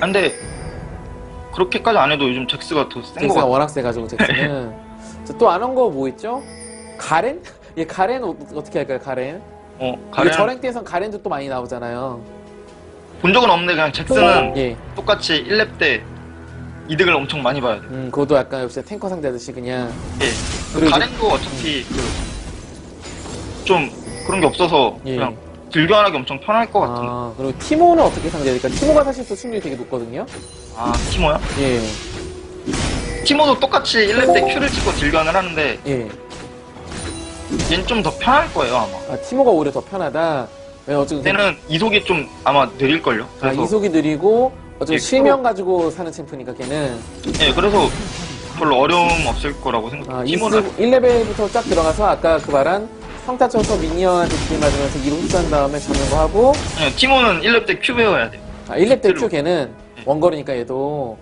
S3: 근데 그렇게까지 안 해도 요즘 젝스가 더 센 거
S2: 잭스가
S3: 같아요.
S2: 워낙 세가지고, 잭스는. 또 안 온 거 뭐 있죠? 가렌? 예, 가렌 어떻게 할까요, 가렌? 이게
S3: 가렌
S2: 저랭 때선 가렌도 또 많이 나오잖아요.
S3: 본 적은 없는데 그냥 젝스는
S2: 예.
S3: 똑같이 1렙 때 이득을 엄청 많이 봐야 돼요.
S2: 그것도 약간 역시 탱커 상대하듯이 그냥.
S3: 예.
S2: 그리고
S3: 가렌도 어차피 좀 그런 게 없어서
S2: 예.
S3: 그냥 딜교환하기 엄청 편할 것 같은데.
S2: 아, 그리고 티모는 어떻게 상대해야 될까? 티모가 사실 또 승률이 되게 높거든요?
S3: 티모야?
S2: 예.
S3: 티모도 똑같이 1렙 때 Q를 찍고 딜교환을 하는데
S2: 예.
S3: 얘는 좀 더 편할 거예요 아마.
S2: 아, 티모가 오히려 더 편하다. 왜 어쨌든.
S3: 얘는 이속이 좀 아마 느릴걸요.
S2: 아,
S3: 그래서
S2: 이속이 느리고, 어쨌든
S3: 예,
S2: 실명 가지고 사는 챔프니까 걔는.
S3: 예, 그래서 별로 어려움 없을 거라고 생각해요.
S2: 아,
S3: 티모는
S2: 1레벨부터 쫙 들어가서 아까 그 말한 성타 쳐서 미니언한테 딜 맞으면서 이로 흡수한 다음에 잡는 거 하고,
S3: 예, 티모는 1렙 때 Q 배워야 돼요.
S2: 1렙 때
S3: Q로.
S2: Q 걔는
S3: 예.
S2: 원거리니까 얘도.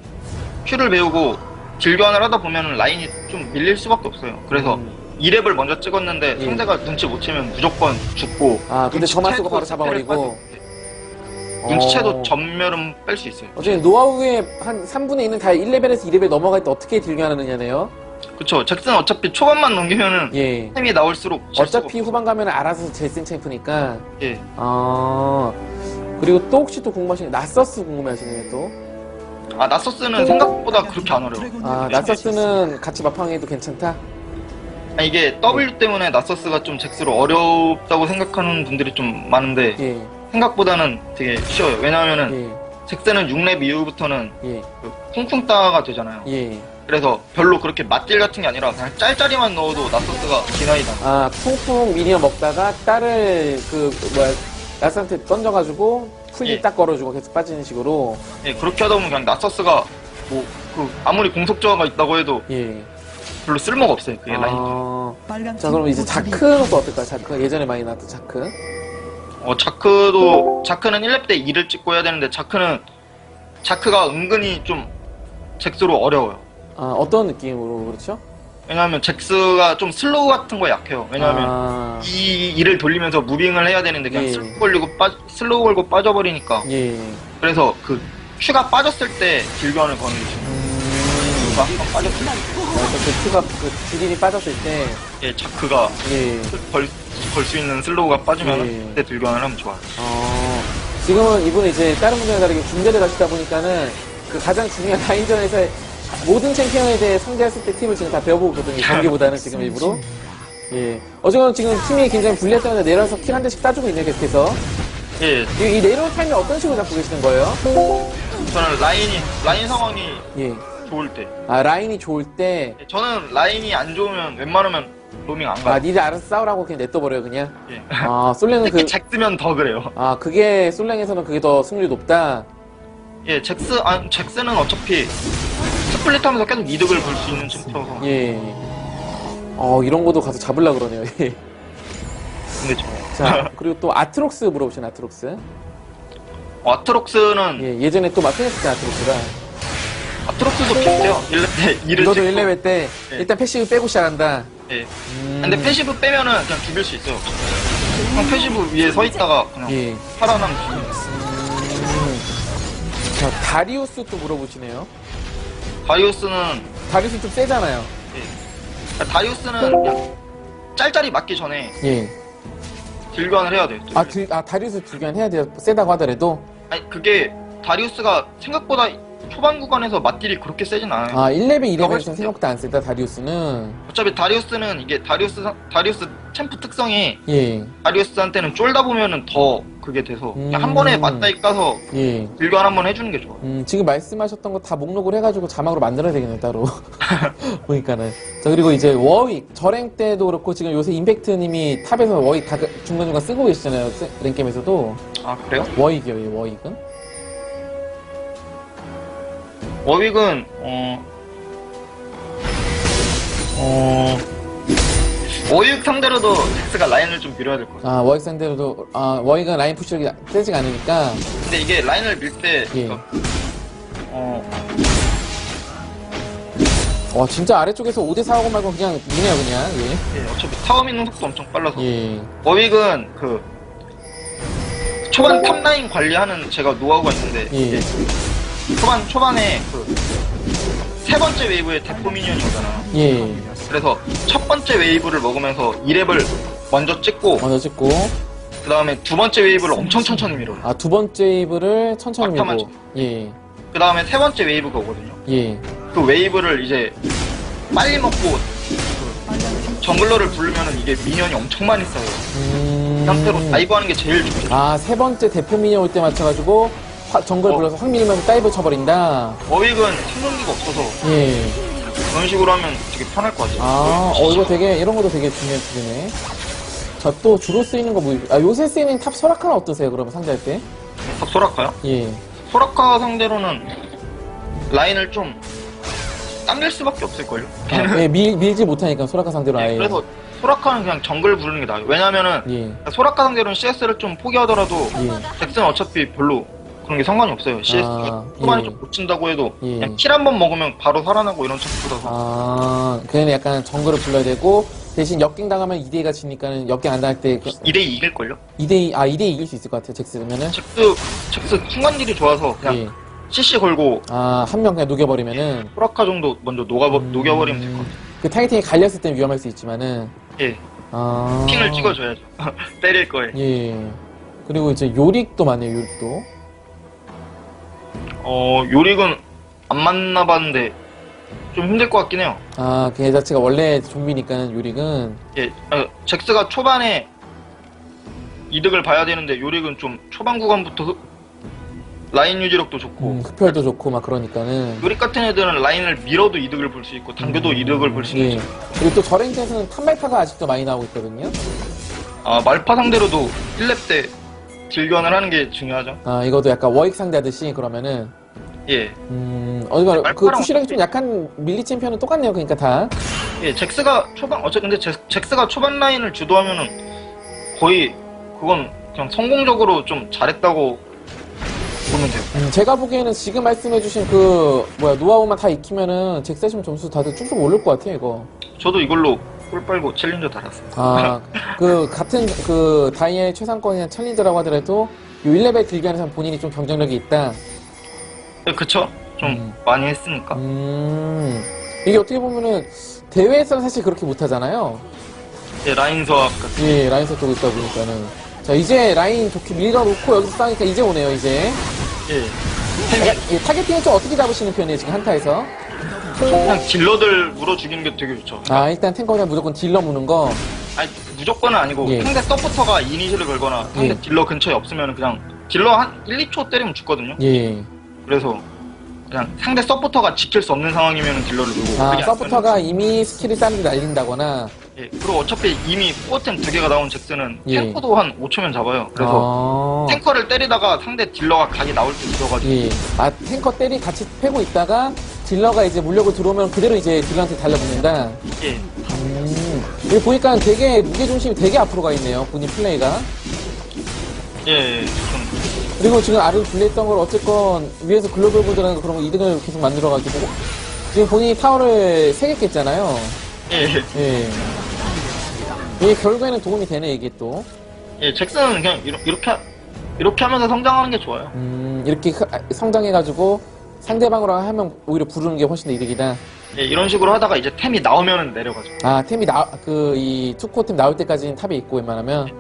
S3: Q를 배우고 딜교환을 하다 보면은 라인이 좀 밀릴 수밖에 없어요. 그래서 2렙을 먼저 찍었는데
S2: 예.
S3: 상대가 눈치 못 채면 무조건 죽고.
S2: 아, 근데 저만 쓰고 바로
S3: 눈치채도
S2: 잡아버리고.
S3: 스펠을 빠져. 눈치채도
S2: 어.
S3: 전멸은 뺄 수 있어요.
S2: 어쨌든 노하우의 한 3분의 2는 다 1레벨에서 2레벨 넘어갈 때 어떻게 딜교환하느냐네요.
S3: 그쵸. 잭슨은 어차피 초반만 넘기면은
S2: 예.
S3: 템이 나올수록 질 수가
S2: 어차피 후반 가면 알아서 제일 센 챔프니까.
S3: 없- 예.
S2: 아. 그리고 또 혹시 또 궁금하시는 나서스 궁금해하시네요 또.
S3: 나서스는 생각보다 그렇게 안 어려워.
S2: 아, 나서스는 같이 마팡해도 괜찮다?
S3: 이게 W 때문에 나서스가 좀 잭스로 어렵다고 생각하는 분들이 좀 많은데
S2: 예.
S3: 생각보다는 되게 쉬워요. 왜냐하면은
S2: 예.
S3: 잭스는 6렙 이후부터는
S2: 예.
S3: 그 쿵쿵따가 되잖아요.
S2: 예.
S3: 그래서 별로 그렇게 맞딜 같은 게 아니라 그냥 짤짤이만 넣어도 나서스가 기나이다.
S2: 아, 쿵쿵 미니언 먹다가 딸을 나스한테 던져가지고 풀리
S3: 예.
S2: 딱 걸어주고 계속 빠지는 식으로.
S3: 예, 그렇게 하다 보면 그냥 나서스가 아무리 공속 저하가 있다고 해도
S2: 예.
S3: 별로 쓸모가 없어요. 그게 라인.
S1: 빨간
S2: 자, 그럼 이제 자크는 또 어떨까요? 자크. 예전에 많이 나왔던 자크.
S3: 자크는 1렙 때 2를 찍고 해야 되는데 자크가 은근히 좀 잭스로 어려워요.
S2: 아, 어떤 느낌으로 그렇죠?
S3: 왜냐하면 잭스가 좀 슬로우 같은 거에 약해요. 왜냐하면
S2: 아,
S3: 이 일을 돌리면서 무빙을 해야 되는데 그냥
S2: 예.
S3: 슬로우 걸고 빠져버리니까.
S2: 예.
S3: 그래서 그 Q가 빠졌을 때 딜교환을 거는 거죠. Q가 한번 빠졌을 때,
S2: 그래서 그 큐가 그 지린이 빠졌을 때,
S3: 예, 자크가
S2: 예.
S3: 걸 수 있는 슬로우가 빠지면
S2: 예.
S3: 그때 딜교환을 하면 좋아요.
S2: 지금은 이분은 이제 다른 분들과 다르게 군대를 가시다 보니까는 그 가장 중요한 라인전에서 모든 챔피언에 대해 상대했을 때 팀을 지금 다 배워보고 있거든요. 경기보다는 지금 일부러. 예. 어쨌건 지금 팀이 굉장히 불리했다는데 내려와서 킬 한 대씩 따주고 있네요, 계속해서.
S3: 예,
S2: 이 내려올 타이밍 어떤 식으로 잡고 계시는 거예요?
S3: 저는 라인 상황이
S2: 예.
S3: 좋을 때.
S2: 아, 라인이 좋을 때,
S3: 예, 저는 라인이 안 좋으면 웬만하면 로밍 안 가요.
S2: 아, 니들 알아서 싸우라고 그냥 냅둬버려요, 그냥.
S3: 예.
S2: 아, 솔랭은
S3: 특히 잭스면 더 그래요.
S2: 아, 그게, 솔랭에서는 그게 더 승률이 높다?
S3: 예, 잭스는 어차피 스플릿 하면서 계속 이득을 볼 수 있는 챔피어서.
S2: 예. 이런 것도 가서 잡으려고 그러네요, 예.
S3: 근데
S2: 자, 그리고 또 아트록스 물어보시네, 아트록스.
S3: 아트록스는,
S2: 예, 예전에 또 마크했었잖아, 아트록스가.
S3: 아트록스도 비슷해요. 1렙 때 2를
S2: 너도
S3: 찍고.
S2: 1레벨 때,
S3: 예.
S2: 일단 패시브 빼고 시작한다.
S3: 예. 근데 패시브 빼면은 그냥 죽일 수 있어요. 그냥 패시브 위에 서 있다가 그냥
S2: 예.
S3: 살아남으면 죽여요.
S2: 자, 다리우스 또 물어보시네요.
S3: 다리우스는,
S2: 다리우스 좀 세잖아요.
S3: 다리우스는 그냥 짤짤이 맞기 전에
S2: 예.
S3: 딜교환을 해야 돼요.
S2: 다리우스 딜교환 해야 돼요. 세다고 하더라도.
S3: 아니, 그게 다리우스가 생각보다 초반 구간에서 맞딜이 그렇게 세진 않아요.
S2: 아, 1레벨, 2레벨
S3: 훨씬
S2: 은 생각보다 안 세다, 다리우스는.
S3: 어차피 다리우스는 이게 다리우스 챔프 특성이
S2: 예,
S3: 다리우스한테는 쫄다 보면은 더 그게 돼서 그냥 한 번에 맞다이 까서
S2: 예.
S3: 일관 한번 해주는 게 좋아.
S2: 지금 말씀하셨던 거 다 목록을 해가지고 자막으로 만들어야 되겠네, 따로. 보니까는. 자, 그리고 이제 워윅, 저랭 때도 그렇고, 지금 요새 임팩트님이 탑에서 워윅 다 중간중간 쓰고 계시잖아요, 랭겜에서도.
S3: 아 그래요?
S2: 워윅이요, 예, 워윅은.
S3: 워윅은 워윅 상대로도 잭스가 라인을 좀 밀어야 될 것 같아요.
S2: 아, 워윅 상대로도, 아, 워윅은 라인 푸시력이 세지가 않으니까.
S3: 근데 이게 라인을 밀 때
S2: 예. 진짜 아래쪽에서 5대4하고 말고 그냥 미네요, 그냥.
S3: 예, 어차피 타워 미는 속도 엄청 빨라서
S2: 예.
S3: 워윅은 그 초반 탑라인 관리하는 제가 노하우가 있는데
S2: 예.
S3: 이게 초반에 그 세 번째 웨이브에 대포 미니언이 오잖아요.
S2: 예.
S3: 그래서 첫 번째 웨이브를 먹으면서 2렙을 먼저 찍고
S2: 먼저 찍고.
S3: 그 다음에 두 번째 웨이브를 엄청 천천히 밀어요.
S2: 아, 두 번째 웨이브를 천천히
S3: 막타만
S2: 밀고. 예.
S3: 그 다음에 세 번째 웨이브가 오거든요.
S2: 예.
S3: 그 웨이브를 이제 빨리 먹고 그 정글러를 부르면은 이게 미니언이 엄청 많이 쌓여요. 그 상태로 다이브하는 게 제일 좋죠.
S2: 아, 세 번째 대표 미니언 올 때 맞춰가지고, 정글 불러서 확 밀면서 다이브 쳐버린다.
S3: 워윅은 생존기가 없어서
S2: 예.
S3: 그런 식으로 하면 되게 편할 것 같아요.
S2: 아, 이거 되게, 이런 것도 되게 중요한 툴이네. 자, 또 주로 쓰이는 거 뭐, 요새 쓰이는 탑 소라카는 어떠세요, 그러면 상대할 때?
S3: 탑 소라카요?
S2: 예.
S3: 소라카 상대로는 라인을 좀 당길 수밖에 없을걸요?
S2: 아, 예, 밀지 못하니까, 소라카 상대로 아예.
S3: 그래서 소라카는 그냥 정글 부르는 게 나아요. 왜냐면은
S2: 예.
S3: 소라카 상대로는 CS를 좀 포기하더라도
S2: 예.
S3: 잭스는 어차피 별로 그런 게 상관이 없어요. CS 초반에
S2: 예.
S3: 좀 고친다고 해도
S2: 예.
S3: 그냥 킬 한 번 먹으면 바로 살아나고 이런 척보다서
S2: 아, 그냥 약간 정글을 불러야 되고, 대신 역갱 당하면 2대2가 지니까는 역갱 안 당할 때
S3: 2대2 이길걸요?
S2: 2대2, 2대2 이길 수 있을 것 같아요, 잭스면은.
S3: 잭스 순간딜이 좋아서 그냥
S2: 예.
S3: CC 걸고
S2: 아, 한 명 그냥 녹여버리면은,
S3: 소라카 정도 먼저 녹여버리면 될 것 같아요.
S2: 그 타겟팅이 갈렸을 땐 위험할 수 있지만은,
S3: 예.
S2: 아.
S3: 핑을 찍어줘야죠. 때릴 거에.
S2: 예. 그리고 이제 요릭도 많네요, 요릭도.
S3: 요릭은 안 만나봤는데 좀 힘들 것 같긴 해요.
S2: 아, 걔 자체가 원래 좀비니까는 요릭은.
S3: 예, 잭스가 초반에 이득을 봐야 되는데 요릭은 좀 초반 구간부터 라인 유지력도 좋고
S2: 흡혈도 좋고 막 그러니까는.
S3: 요릭 같은 애들은 라인을 밀어도 이득을 볼 수 있고 당겨도 이득을 볼 수
S2: 예.
S3: 있는
S2: 그리고 또 저랭크에서는 탑말파가 아직도 많이 나오고 있거든요.
S3: 말파 상대로도 1렙 때 딜견을 하는 게 중요하죠.
S2: 아, 이것도 약간 워익 상대하듯이 그러면은.
S3: 예.
S2: 어디가 그
S3: 말파랑
S2: 푸시력이 좀 약한 밀리 챔피언은 똑같네요, 그러니까 다.
S3: 예, 잭스가 근데 잭스가 초반 라인을 주도하면은 거의 그건 그냥 성공적으로 좀 잘했다고 보면 돼요.
S2: 제가 보기에는 지금 말씀해주신 그 노하우만 다 익히면은 잭스하시면 점수 다들 쭉쭉 오를 것 같아요, 이거.
S3: 저도 이걸로 꿀 빨고 챌린저 달았어요.
S2: 아, 그 같은 그 다이아의 최상권이나 챌린저라고 하더라도 요 1레벨 길기하는 본인이 좀 경쟁력이 있다.
S3: 네, 그쵸? 좀 많이 했으니까.
S2: 이게 어떻게 보면은 대회에서는 사실 그렇게 못하잖아요.
S3: 예, 라인 서합 같은.
S2: 예, 라인 서쪽고 있다 보니까는. 자, 이제 라인 좋게 밀어놓고 여기서 싸우니까 이제 오네요, 이제.
S3: 예.
S2: 예, 타겟팅은 좀 어떻게 잡으시는 편이에요, 지금 한타에서?
S3: 그냥 딜러들 물어 죽이는 게 되게 좋죠.
S2: 아, 일단 탱커 그냥 무조건 딜러 무는 거.
S3: 아니, 무조건은 아니고
S2: 예.
S3: 상대 서포터가 이니시를 걸거나 상대
S2: 예.
S3: 딜러 근처에 없으면 그냥 딜러 한 1, 2초 때리면 죽거든요.
S2: 예.
S3: 그래서 그냥 상대 서포터가 지킬 수 없는 상황이면 딜러를 누르고.
S2: 아,
S3: 그게 안
S2: 서포터가 이미 스킬을 딴데 날린다거나.
S3: 예, 그리고 어차피 이미 포템 2개가 나온 잭스는
S2: 예.
S3: 탱커도 한 5초면 잡아요. 그래서 탱커를 때리다가 상대 딜러가 각이 나올 때 있어가지고
S2: 예. 아, 탱커 때리 같이 패고 있다가 딜러가 이제 물려고 들어오면 그대로 이제 딜러한테 달라붙는다.
S3: 예.
S2: 여기 보니까 되게 무게중심이 되게 앞으로 가 있네요, 본인 플레이가.
S3: 예, 좀
S2: 그리고 지금 아래로 불렸던 걸 어쨌건 위에서 글로벌 보드라는 그런 거 이득을 계속 만들어가지고 지금 본인이 타워를 3개 깼잖아요.
S3: 예.
S2: 예. 이게 결국에는 도움이 되네, 이게 또.
S3: 예, 잭슨은 그냥 이렇게 하면서 성장하는 게 좋아요.
S2: 이렇게 성장해가지고 상대방으로 하면 오히려 부르는 게 훨씬 더 이득이다.
S3: 예, 이런 식으로 하다가 이제 템이 나오면은 내려가죠.
S2: 아, 템이 이 투코템 나올 때까지는 탑에 있고 웬만하면.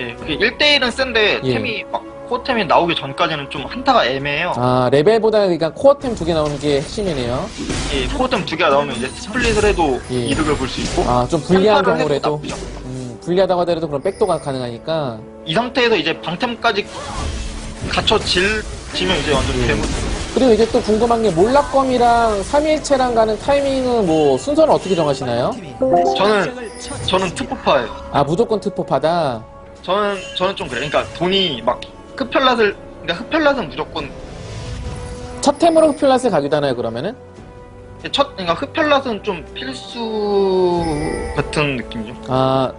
S3: 예, 그게 1대1은 센데
S2: 예.
S3: 템이 막 코어템이 나오기 전까지는 좀 한타가 애매해요.
S2: 아, 레벨보다 그러니까 코어템 2개 나오는 게 핵심이네요.
S3: 예, 코어템 2개가 나오면 이제 스플릿을 해도
S2: 예.
S3: 이득을 볼 수 있고.
S2: 아, 좀 불리한
S3: 한타를 해도
S2: 경우라도,
S3: 나쁘지 않고.
S2: 불리하다고 하더라도 그런 백도가 가능하니까.
S3: 이 상태에서 이제 방템까지 지면 이제 완전
S2: 예.
S3: 괴물.
S2: 그리고 이제 또 궁금한 게 몰락검이랑 3일체랑 가는 타이밍은 뭐 순서는 어떻게 정하시나요?
S3: 저는 투포파예요.
S2: 아, 무조건 특포파다.
S3: 저는 좀 그래. 그러니까 돈이 막 그러니까 흡혈랏은 무조건
S2: 첫 템으로 흡혈랏을 가기도 하나요, 그러면은?
S3: 그러니까 흡혈랏은 좀 필수 같은 느낌이죠.
S2: 아,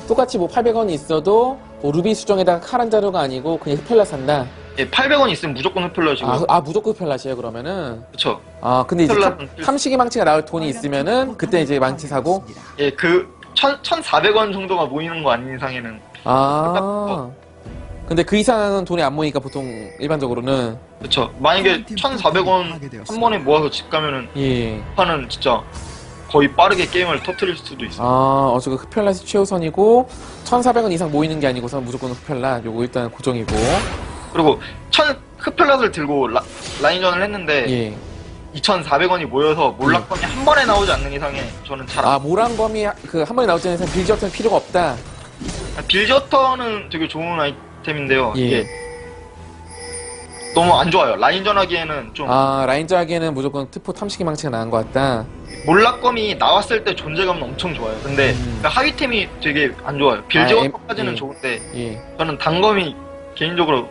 S2: 똑같이 뭐 800원이 있어도, 뭐 루비 수정에다가 칼 한 자루가 아니고 그냥 흡혈랏 산다?
S3: 예, 800원 있으면 무조건 흡혈랏이고.
S2: 무조건 흡혈랏이에요, 그러면은?
S3: 그쵸.
S2: 아, 근데 이제
S3: 흡혈랏은
S2: 삼식이 망치가 나올 돈이 있으면은, 그때 이제 망치 사고?
S3: 예, 1,400원 정도가 모이는 거 아닌 이상에는.
S2: 아. 근데 그 이상은 돈이 안 모이니까 보통 일반적으로는.
S3: 그쵸. 만약에 1,400원 한 번에 모아서 집 가면은,
S2: 예.
S3: 판은 진짜 거의 빠르게 게임을 터트릴 수도 있어요.
S2: 아, 어쨌든 흡혈랏이 최우선이고, 1,400원 이상 모이는 게 아니고서 무조건 흡혈랏. 요거 일단 고정이고.
S3: 그리고 흡혈랏을 들고 라인전을 했는데,
S2: 예.
S3: 2,400원이 모여서 몰락권이 한 번에 나오지 않는 이상에 저는 잘 안.
S2: 아, 모란검이 한 번에 나오지 않는 이상 빌저트는 필요가 없다.
S3: 빌저터는 되게 좋은 아이템인데요.
S2: 예.
S3: 이게 너무 안 좋아요. 라인전 하기에는 좀
S2: 아, 라인저 하기에는 무조건 특포 탐식이 망치가 나은 것 같다.
S3: 몰락검이 나왔을 때 존재감은 엄청 좋아요. 근데 그러니까 하위템이 되게 안 좋아요. 빌저터까지는
S2: 예.
S3: 좋은데
S2: 예.
S3: 저는 단검이 개인적으로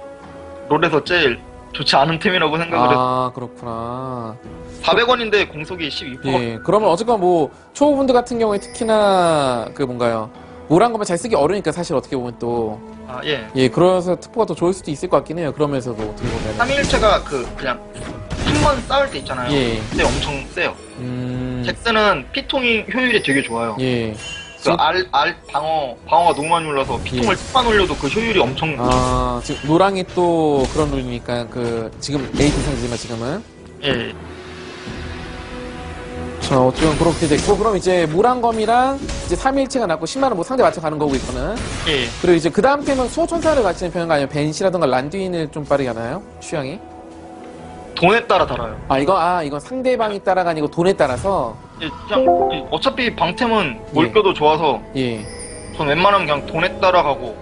S3: 롤에서 제일 좋지 않은 템이라고 생각을 해서
S2: 아, 그렇구나.
S3: 400원인데 공속이 12%.
S2: 예. 그러면 어쨌건 뭐, 초보분들 같은 경우에 특히나, 뭔가요. 모란검을 잘 쓰기 어려우니까 사실 어떻게 보면 또.
S3: 아, 예.
S2: 예, 그래서 특포가 더 좋을 수도 있을 것 같긴 해요. 그러면서도 어떻게 보면.
S3: 3일체가 그냥 한 번 싸울 때 있잖아요.
S2: 예.
S3: 근데 엄청 세요. 잭스는 피통이 효율이 되게 좋아요.
S2: 예.
S3: 그 방어가 너무 많이 올라서 피통을 툭만 올려도 그 효율이 엄청.
S2: 아, 지금 노랑이 또 그런 룰이니까 지금 에이트 상이지만 지금은.
S3: 예.
S2: 자, 어쨌든 그렇게 됐고, 그럼 이제 모란검이랑 이제 3일체가 났고 10만원 뭐 상대 맞춰 가는 거고 있거든.
S3: 예.
S2: 그리고 이제 그 다음 템은 수호천사를 같이는 편인가 아니면 벤시라던가 란두인을 좀 빠르게 하나요? 취향이?
S3: 돈에 따라 달아요.
S2: 이건 상대방에 따라가 아니고 돈에 따라서.
S3: 예, 그냥 어차피 방템은 뭘 껴도 좋아서
S2: 예.
S3: 전 웬만하면 그냥 돈에 따라 가고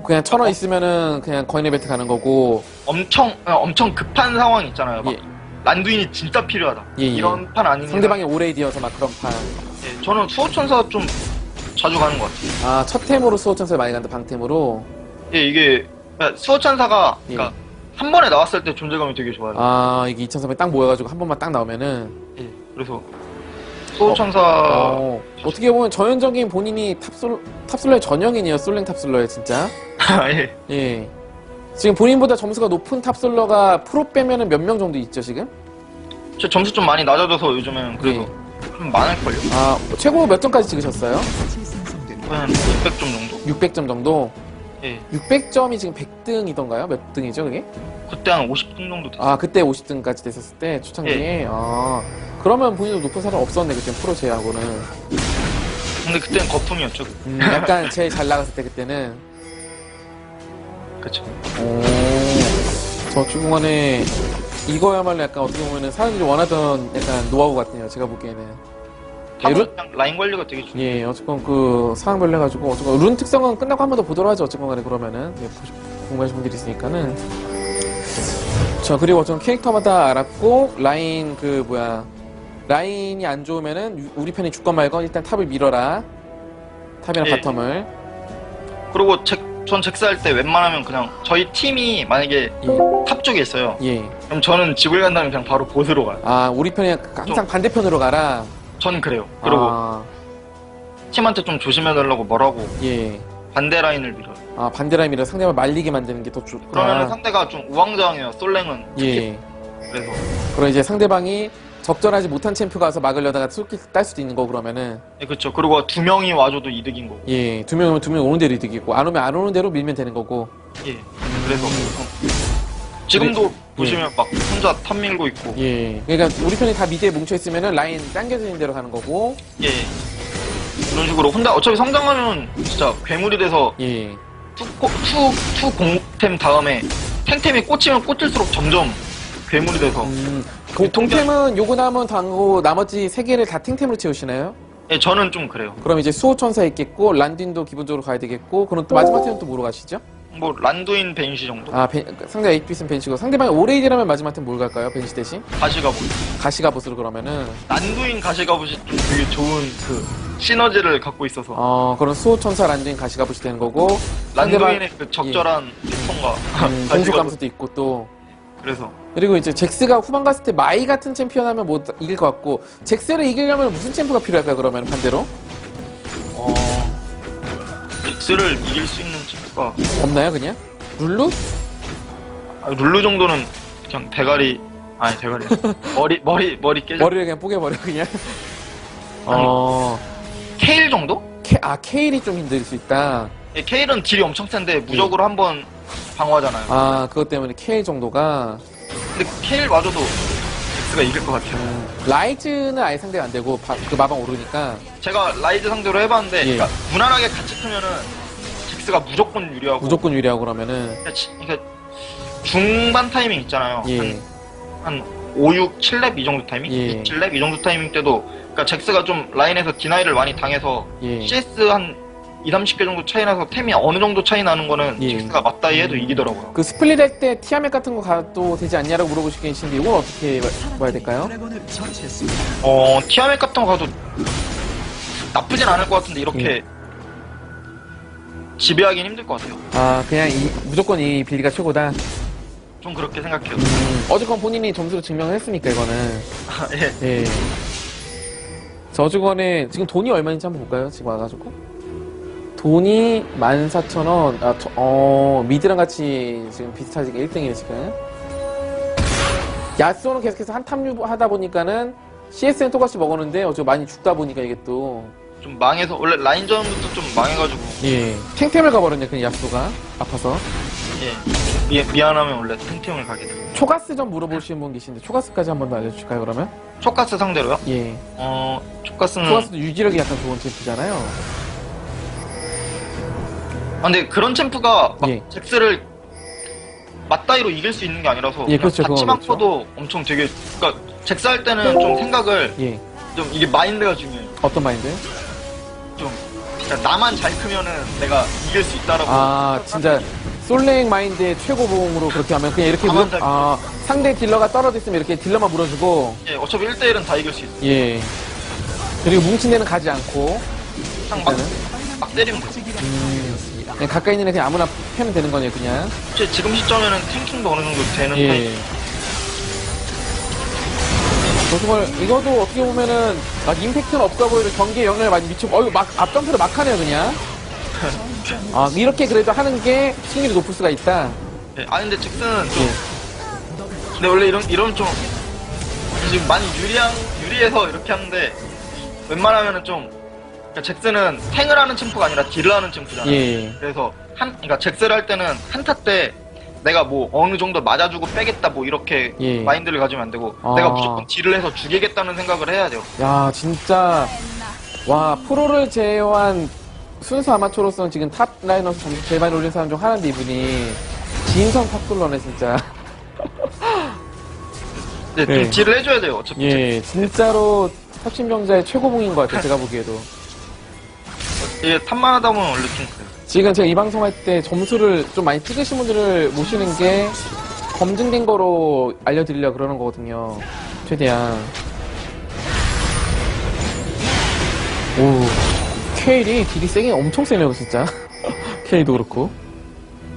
S2: 그냥 1,000원 있으면은 그냥 거인의 벨트 가는 거고.
S3: 엄청 급한 상황 있잖아요. 막
S2: 예.
S3: 란두인이 진짜 필요하다.
S2: 예, 예.
S3: 이런 판 아니면
S2: 상대방이 오레이디여서 막 그런 판.
S3: 예, 저는 수호천사 좀 자주 가는 것 같아요.
S2: 아, 첫 템으로 수호천사를 많이 간다, 방템으로.
S3: 예, 이게 수호천사가 그러니까 한 번에 나왔을 때 존재감이 되게 좋아요.
S2: 아, 이게 2,300 딱 모여가지고 한 번만 딱 나오면은.
S3: 예, 그래서 수호천사
S2: 어떻게 보면 전형적인 본인이 탑솔러의 전형이네요. 솔랭 탑솔러에 진짜.
S3: 예.
S2: 예. 지금 본인보다 점수가 높은 탑솔러가 프로 빼면은 몇 명 정도 있죠, 지금?
S3: 제 점수 좀 많이 낮아져서 요즘에는 그래도 좀 많을걸요?
S2: 아, 최고 몇 점까지 찍으셨어요?
S3: 한 600점 정도?
S2: 600점 정도?
S3: 예.
S2: 600점이 지금 100등이던가요? 몇 등이죠, 그게?
S3: 그때 한 50등 정도 됐어요.
S2: 아, 그때 50등까지 됐었을 때, 초창기에? 아, 그러면 본인도 높은 사람 없었네, 그때 프로 제하고는.
S3: 근데 그때는 거품이었죠.
S2: 약간 제일 잘 나갔을 때, 그때는.
S3: 그쵸.
S2: 오, 저 중간에 이거야말로 약간 어떻게 보면은 사람들이 원하던 약간 노하우 같네요, 제가 보기에는.
S3: 탑은 그냥 라인 관리가 되게 중요해요.
S2: 예, 어쨌건 상황별로 해가지고, 어쨌건 룬 특성은 끝나고 한 번 더 보도록 하죠, 어쨌건 간에 그러면은. 예, 궁금하신 분들이 있으니까는. 자, 그리고 어쨌든 캐릭터마다 알았고, 라인이 안 좋으면은 우리 편이 죽건 말건 일단 탑을 밀어라. 탑이랑
S3: 예.
S2: 바텀을.
S3: 그리고 전 잭스 할 때 웬만하면 그냥 저희 팀이 만약에 탑 쪽에 있어요.
S2: 예.
S3: 그럼 저는 집을 간다면 그냥 바로 보스로 가요.
S2: 아, 우리 편이 항상 반대편으로 가라.
S3: 전 그래요. 그리고 팀한테 좀 조심해달라고 뭐라고
S2: 예.
S3: 반대 라인을 밀어요.
S2: 아, 반대 라인이라 상대방을 말리게 만드는 게 더 좋다.
S3: 그러면 상대가 좀 우왕좌왕해요. 솔랭은.
S2: 예.
S3: 그래서.
S2: 그럼 이제 상대방이 적절하지 못한 챔프 가서 막으려다가 솔킥 딸 수도 있는 거 그러면은.
S3: 예, 그렇죠. 그리고 2명이 와줘도 이득인 거고.
S2: 예. 2명 오면 2명 오는 대로 이득이고, 안 오면 안 오는 대로 밀면 되는 거고.
S3: 예. 그래서 지금도
S2: 예.
S3: 보시면 막 혼자 탑 밀고 있고.
S2: 예. 그러니까 우리 편이 다 미드에 뭉쳐 있으면은 라인 당겨지는 대로 가는 거고.
S3: 예. 그런 식으로 혼자 어차피 성장하면 진짜 괴물이 돼서
S2: 예.
S3: 템 다음에 탱템이 꽂히면 꽂힐수록 점점 괴물이 돼서
S2: 동템은 요거 남은 당고 나머지 3개를 다 탱템으로 채우시나요?
S3: 예, 저는 좀 그래요.
S2: 그럼 이제 수호천사 있겠고 란딘도 기본적으로 가야 되겠고 그럼 또 마지막 템은 또 뭐로 가시죠?
S3: 뭐 란두인 벤시 정도?
S2: 아 상대 에이피스는 벤시고 상대방이 오레일이라면 마지막 템 뭘 갈까요? 벤시 대신?
S3: 가시가부.
S2: 가시가봇으로 그러면은
S3: 란두인 가시가부시 좀 되게 좋은 그 시너지를 갖고 있어서
S2: 그럼 수호천사 란딘 가시가봇이 되는 거고
S3: 란두인의 그 적절한 패턴과
S2: 공속
S3: 가시가부.
S2: 감소도 있고 또
S3: 그래서
S2: 그리고 이제 잭스가 후반 갔을 때 마이 같은 챔피언 하면 못 이길 것 같고 잭스를 이기려면 무슨 챔프가 필요할까요? 그러면 반대로?
S3: 잭스를 이길 수 있는 챔프가
S2: 없나요 그냥? 룰루?
S3: 룰루 정도는 그냥 대가리 아니 대가리 머리 깨져.
S2: 머리를 그냥 뽀개버려 그냥?
S3: 케일 정도?
S2: 케일이 좀 힘들 수 있다.
S3: 예, 케일은 딜이 엄청 센데 무적으로 한번 방어하잖아요.
S2: 그것 때문에 케일 정도가
S3: 근데 케일마저도 잭스가 이길 것 같아요.
S2: 라이즈는 아예 상대가 안 되고 그 마방 오르니까
S3: 제가 라이즈 상대로 해봤는데
S2: 예.
S3: 그러니까 무난하게 같이 크면은 잭스가 무조건 유리하고
S2: 무조건 유리하고 그러면은
S3: 그러니까 중반 타이밍 있잖아요.
S2: 예.
S3: 한 5, 6, 7렙 이 정도 타이밍?
S2: 예.
S3: 7렙 이 정도 타이밍 때도 그러니까 잭스가 좀 라인에서 디나이를 많이 당해서
S2: 예.
S3: CS 한 2, 30개 정도 차이 나서 템이 어느 정도 차이 나는 거는
S2: 예.
S3: 잭스가 맞다이 해도 이기더라고요.
S2: 그 스플릿 할 때 티아멧 같은 거 가도 되지 않냐라고 물어보시고 계신데 이건 어떻게 봐야 될까요?
S1: 드래곤을 처치했습니다.
S3: 티아멧 같은 거 가도 나쁘진 않을 것 같은데 이렇게
S2: 예.
S3: 지배하기는 힘들 것 같아요.
S2: 그냥 무조건 이 빌드가 최고다.
S3: 좀 그렇게 생각해요.
S2: 어쨌건 본인이 점수로 증명을 했으니까 이거는.
S3: 예.
S2: 예. 자, 어쨌건에 지금 돈이 얼마인지 한번 볼까요? 지금 와가지고. 돈이 14,000원. 미드랑 같이 지금 비슷하게 1등이네, 지금. 야스오는 계속해서 한탐 하다 보니까는 CS는 똑같이 먹었는데 많이 죽다 보니까 이게 또.
S3: 좀 망해서 원래 라인전부터 좀 망해가지고
S2: 예. 탱템을 가버렸네, 그냥 야스오가. 아파서.
S3: 예. 미안하면 원래 탱탱을 가게 돼요.
S2: 초가스 좀 물어보시는 분 계신데, 초가스까지 한 번 더 알려주실까요, 그러면?
S3: 초가스 상대로요?
S2: 예.
S3: 초가스는
S2: 초가스도 유지력이 약간 좋은 챔프잖아요.
S3: 근데 그런 챔프가 막
S2: 예.
S3: 잭스를 맞다이로 이길 수 있는 게 아니라서
S2: 예, 그렇죠.
S3: 같이만
S2: 그건
S3: 커도 엄청 되게 그러니까 잭스 할 때는 좀 생각을
S2: 예.
S3: 좀 이게 마인드가 중요해요.
S2: 어떤 마인드?
S3: 좀 그러니까 나만 잘 크면은 내가 이길 수 있다라고.
S2: 진짜 솔랭 마인드의 최고 보험으로 그렇게 하면 그냥 이렇게
S3: 가만 잘
S2: 상대 딜러가 떨어져 있으면 이렇게 딜러만 물어주고
S3: 예, 어차피 1대1은 다 이길 수 있어.
S2: 예. 그리고 뭉친 데는 가지 않고
S3: 그냥 막 때리면 돼.
S2: 그냥 가까이 있는 애 그냥 아무나 패면 되는 거네요, 그냥.
S3: 지금 시점에는 탱킹도 어느 정도 되는
S2: 예.
S3: 타입.
S2: 정말 이것도 어떻게 보면은 막 임팩트는 없어 보이는 경기에 영향을 많이 미치고 막 앞점프를 막 하네요, 그냥. 이렇게 그래도 하는 게 승률이 높을 수가 있다.
S3: 예, 근데 잭스는 좀
S2: 예.
S3: 근데 원래 이런 좀 지금 많이 유리해서 이렇게 하는데 웬만하면은 좀 그러니까 잭스는 탱을 하는 챔프가 아니라 딜을 하는 챔프잖아요.
S2: 예.
S3: 그래서 그러니까 잭스를 할 때는 한타 때 내가 뭐 어느 정도 맞아주고 빼겠다 뭐 이렇게
S2: 예.
S3: 마인드를 가지면 안 되고 내가 무조건 딜을 해서 죽이겠다는 생각을 해야 돼요.
S2: 야, 진짜 와, 프로를 제외한 순수 아마추어로서는 지금 탑 라이너스 점수 제일 많이 올린 사람 중 하나인데 이분이 진성 탑솔러네 진짜.
S3: 네,
S2: 네.
S3: 좀 딜을 해줘야 돼요. 어차피
S2: 예, 진짜로 탑신병자의 최고봉인 것 같아요. 제가 보기에도.
S3: 이게 탑만 하다 보면 원래 좀 그래요.
S2: 지금 제가 이 방송할 때 점수를 좀 많이 찍으신 분들을 모시는 게 검증된 거로 알려드리려 그러는 거거든요. 최대한. 오, 케일이 딜이 세긴 엄청 세네요, 진짜. 케일도 그렇고.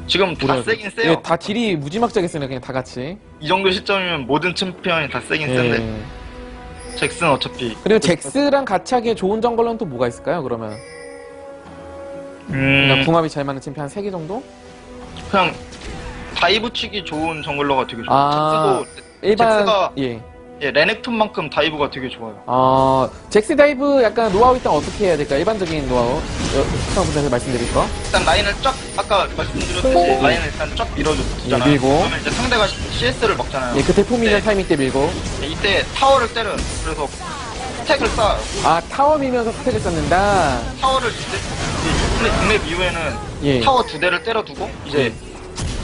S3: 지금 다 세긴 세요.
S2: 예, 다 딜이 무지막지하게 세네, 그냥 다 같이.
S3: 이 정도 시점이면 모든 챔피언이 다 세긴
S2: 예.
S3: 센데 잭스는 어차피
S2: 그리고 잭스랑 같이 하기에 좋은 정글러는 또 뭐가 있을까요, 그러면? 그냥 궁합이 잘 맞는 챔피언 한 3개 정도?
S3: 그냥 다이브 치기 좋은 정글러가 되게 좋아요. 잭스도
S2: 일반,
S3: 잭스가
S2: 예.
S3: 레넥톤만큼 다이브가 되게 좋아요.
S2: 잭스 다이브 약간 노하우 일단 어떻게 해야 될까요? 일반적인 노하우. 시청자분들한테 말씀드릴 거.
S3: 일단 라인을 쫙 아까 말씀드렸듯이 라인을 일단 쫙 밀어주잖아요.
S2: 예, 밀고.
S3: 그러면 이제 상대가 CS를 먹잖아요.
S2: 예, 그때 포미는
S3: 네.
S2: 타이밍 때 밀고.
S3: 이때 타워를 때려요. 그래서 스택을 쌓아요.
S2: 타워 밀면서 스택을 쌓는다.
S3: 타워를 이제 6렙 이후에는
S2: 예.
S3: 타워 2대를 때려두고 이제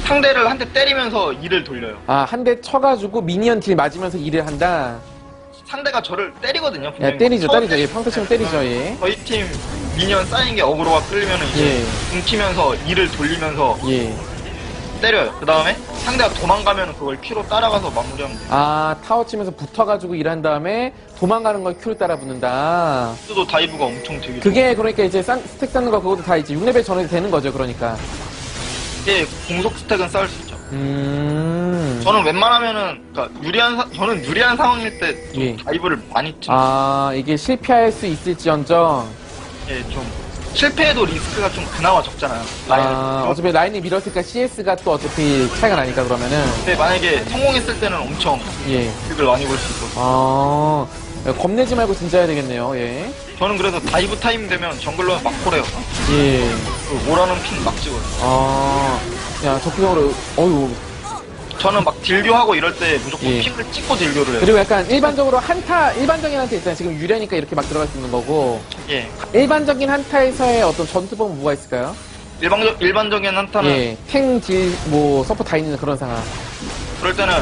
S3: 상대를 한 대 때리면서 E를 돌려요.
S2: 아, 한 대 쳐가지고 미니언 딜 맞으면서 일을 한다.
S3: 상대가 저를 때리거든요.
S2: 야,
S3: 분명히.
S2: 때리죠,
S3: 처음에
S2: 때리죠. 예, 평소 치면 때리죠, 예.
S3: 저희 팀 미니언 쌓인 게 어그로가 끌리면은 이제 뭉치면서 E를 돌리면서
S2: 예.
S3: 때려요. 그 다음에 상대가 도망가면 그걸 Q로 따라가서 마무리하면 돼요.
S2: 아, 타워 치면서 붙어가지고 일한 다음에 도망가는 걸 Q를 따라 붙는다.
S3: 도 다이브가 엄청 되게
S2: 그게 그러니까 이제 스택 쌓는 거 그것도 다 이제 6레벨 전에 되는 거죠, 그러니까.
S3: 예, 공속 스택은 쌓을 수 있죠. 저는 웬만하면은 그러니까 저는 유리한 상황일 때 좀
S2: 예.
S3: 다이브를 많이 치죠.
S2: 아, 이게 실패할 수 있을지언정.
S3: 예, 좀 실패해도 리스크가 좀 그나마 적잖아요.
S2: 아,
S3: 라인을.
S2: 어차피 라인이 밀었으니까 CS가 또 어차피 차이가 나니까 그러면은.
S3: 근데 만약에 성공했을 때는 엄청
S2: 예.
S3: 득을 많이 볼 수 있거든요.
S2: 아, 겁내지 말고 진짜야 되겠네요, 예.
S3: 저는 그래서 다이브 타임 되면 정글러는 막 콜해요.
S2: 예.
S3: 그 오라는 핀 막 찍어요.
S2: 아, 야, 적극적으로, 어유
S3: 저는 막 딜교하고 이럴 때 무조건
S2: 예.
S3: 핑을 찍고 딜교를 해요.
S2: 그리고 약간 일반적으로 일반적인 한타 있잖아요. 지금 유리하니까 이렇게 막 들어갈 수 있는 거고.
S3: 예.
S2: 일반적인 한타에서의 어떤 전투법은 뭐가 있을까요?
S3: 일반적인 한타는
S2: 예. 탱, 딜, 뭐, 서포 다 있는 그런 상황.
S3: 그럴 때는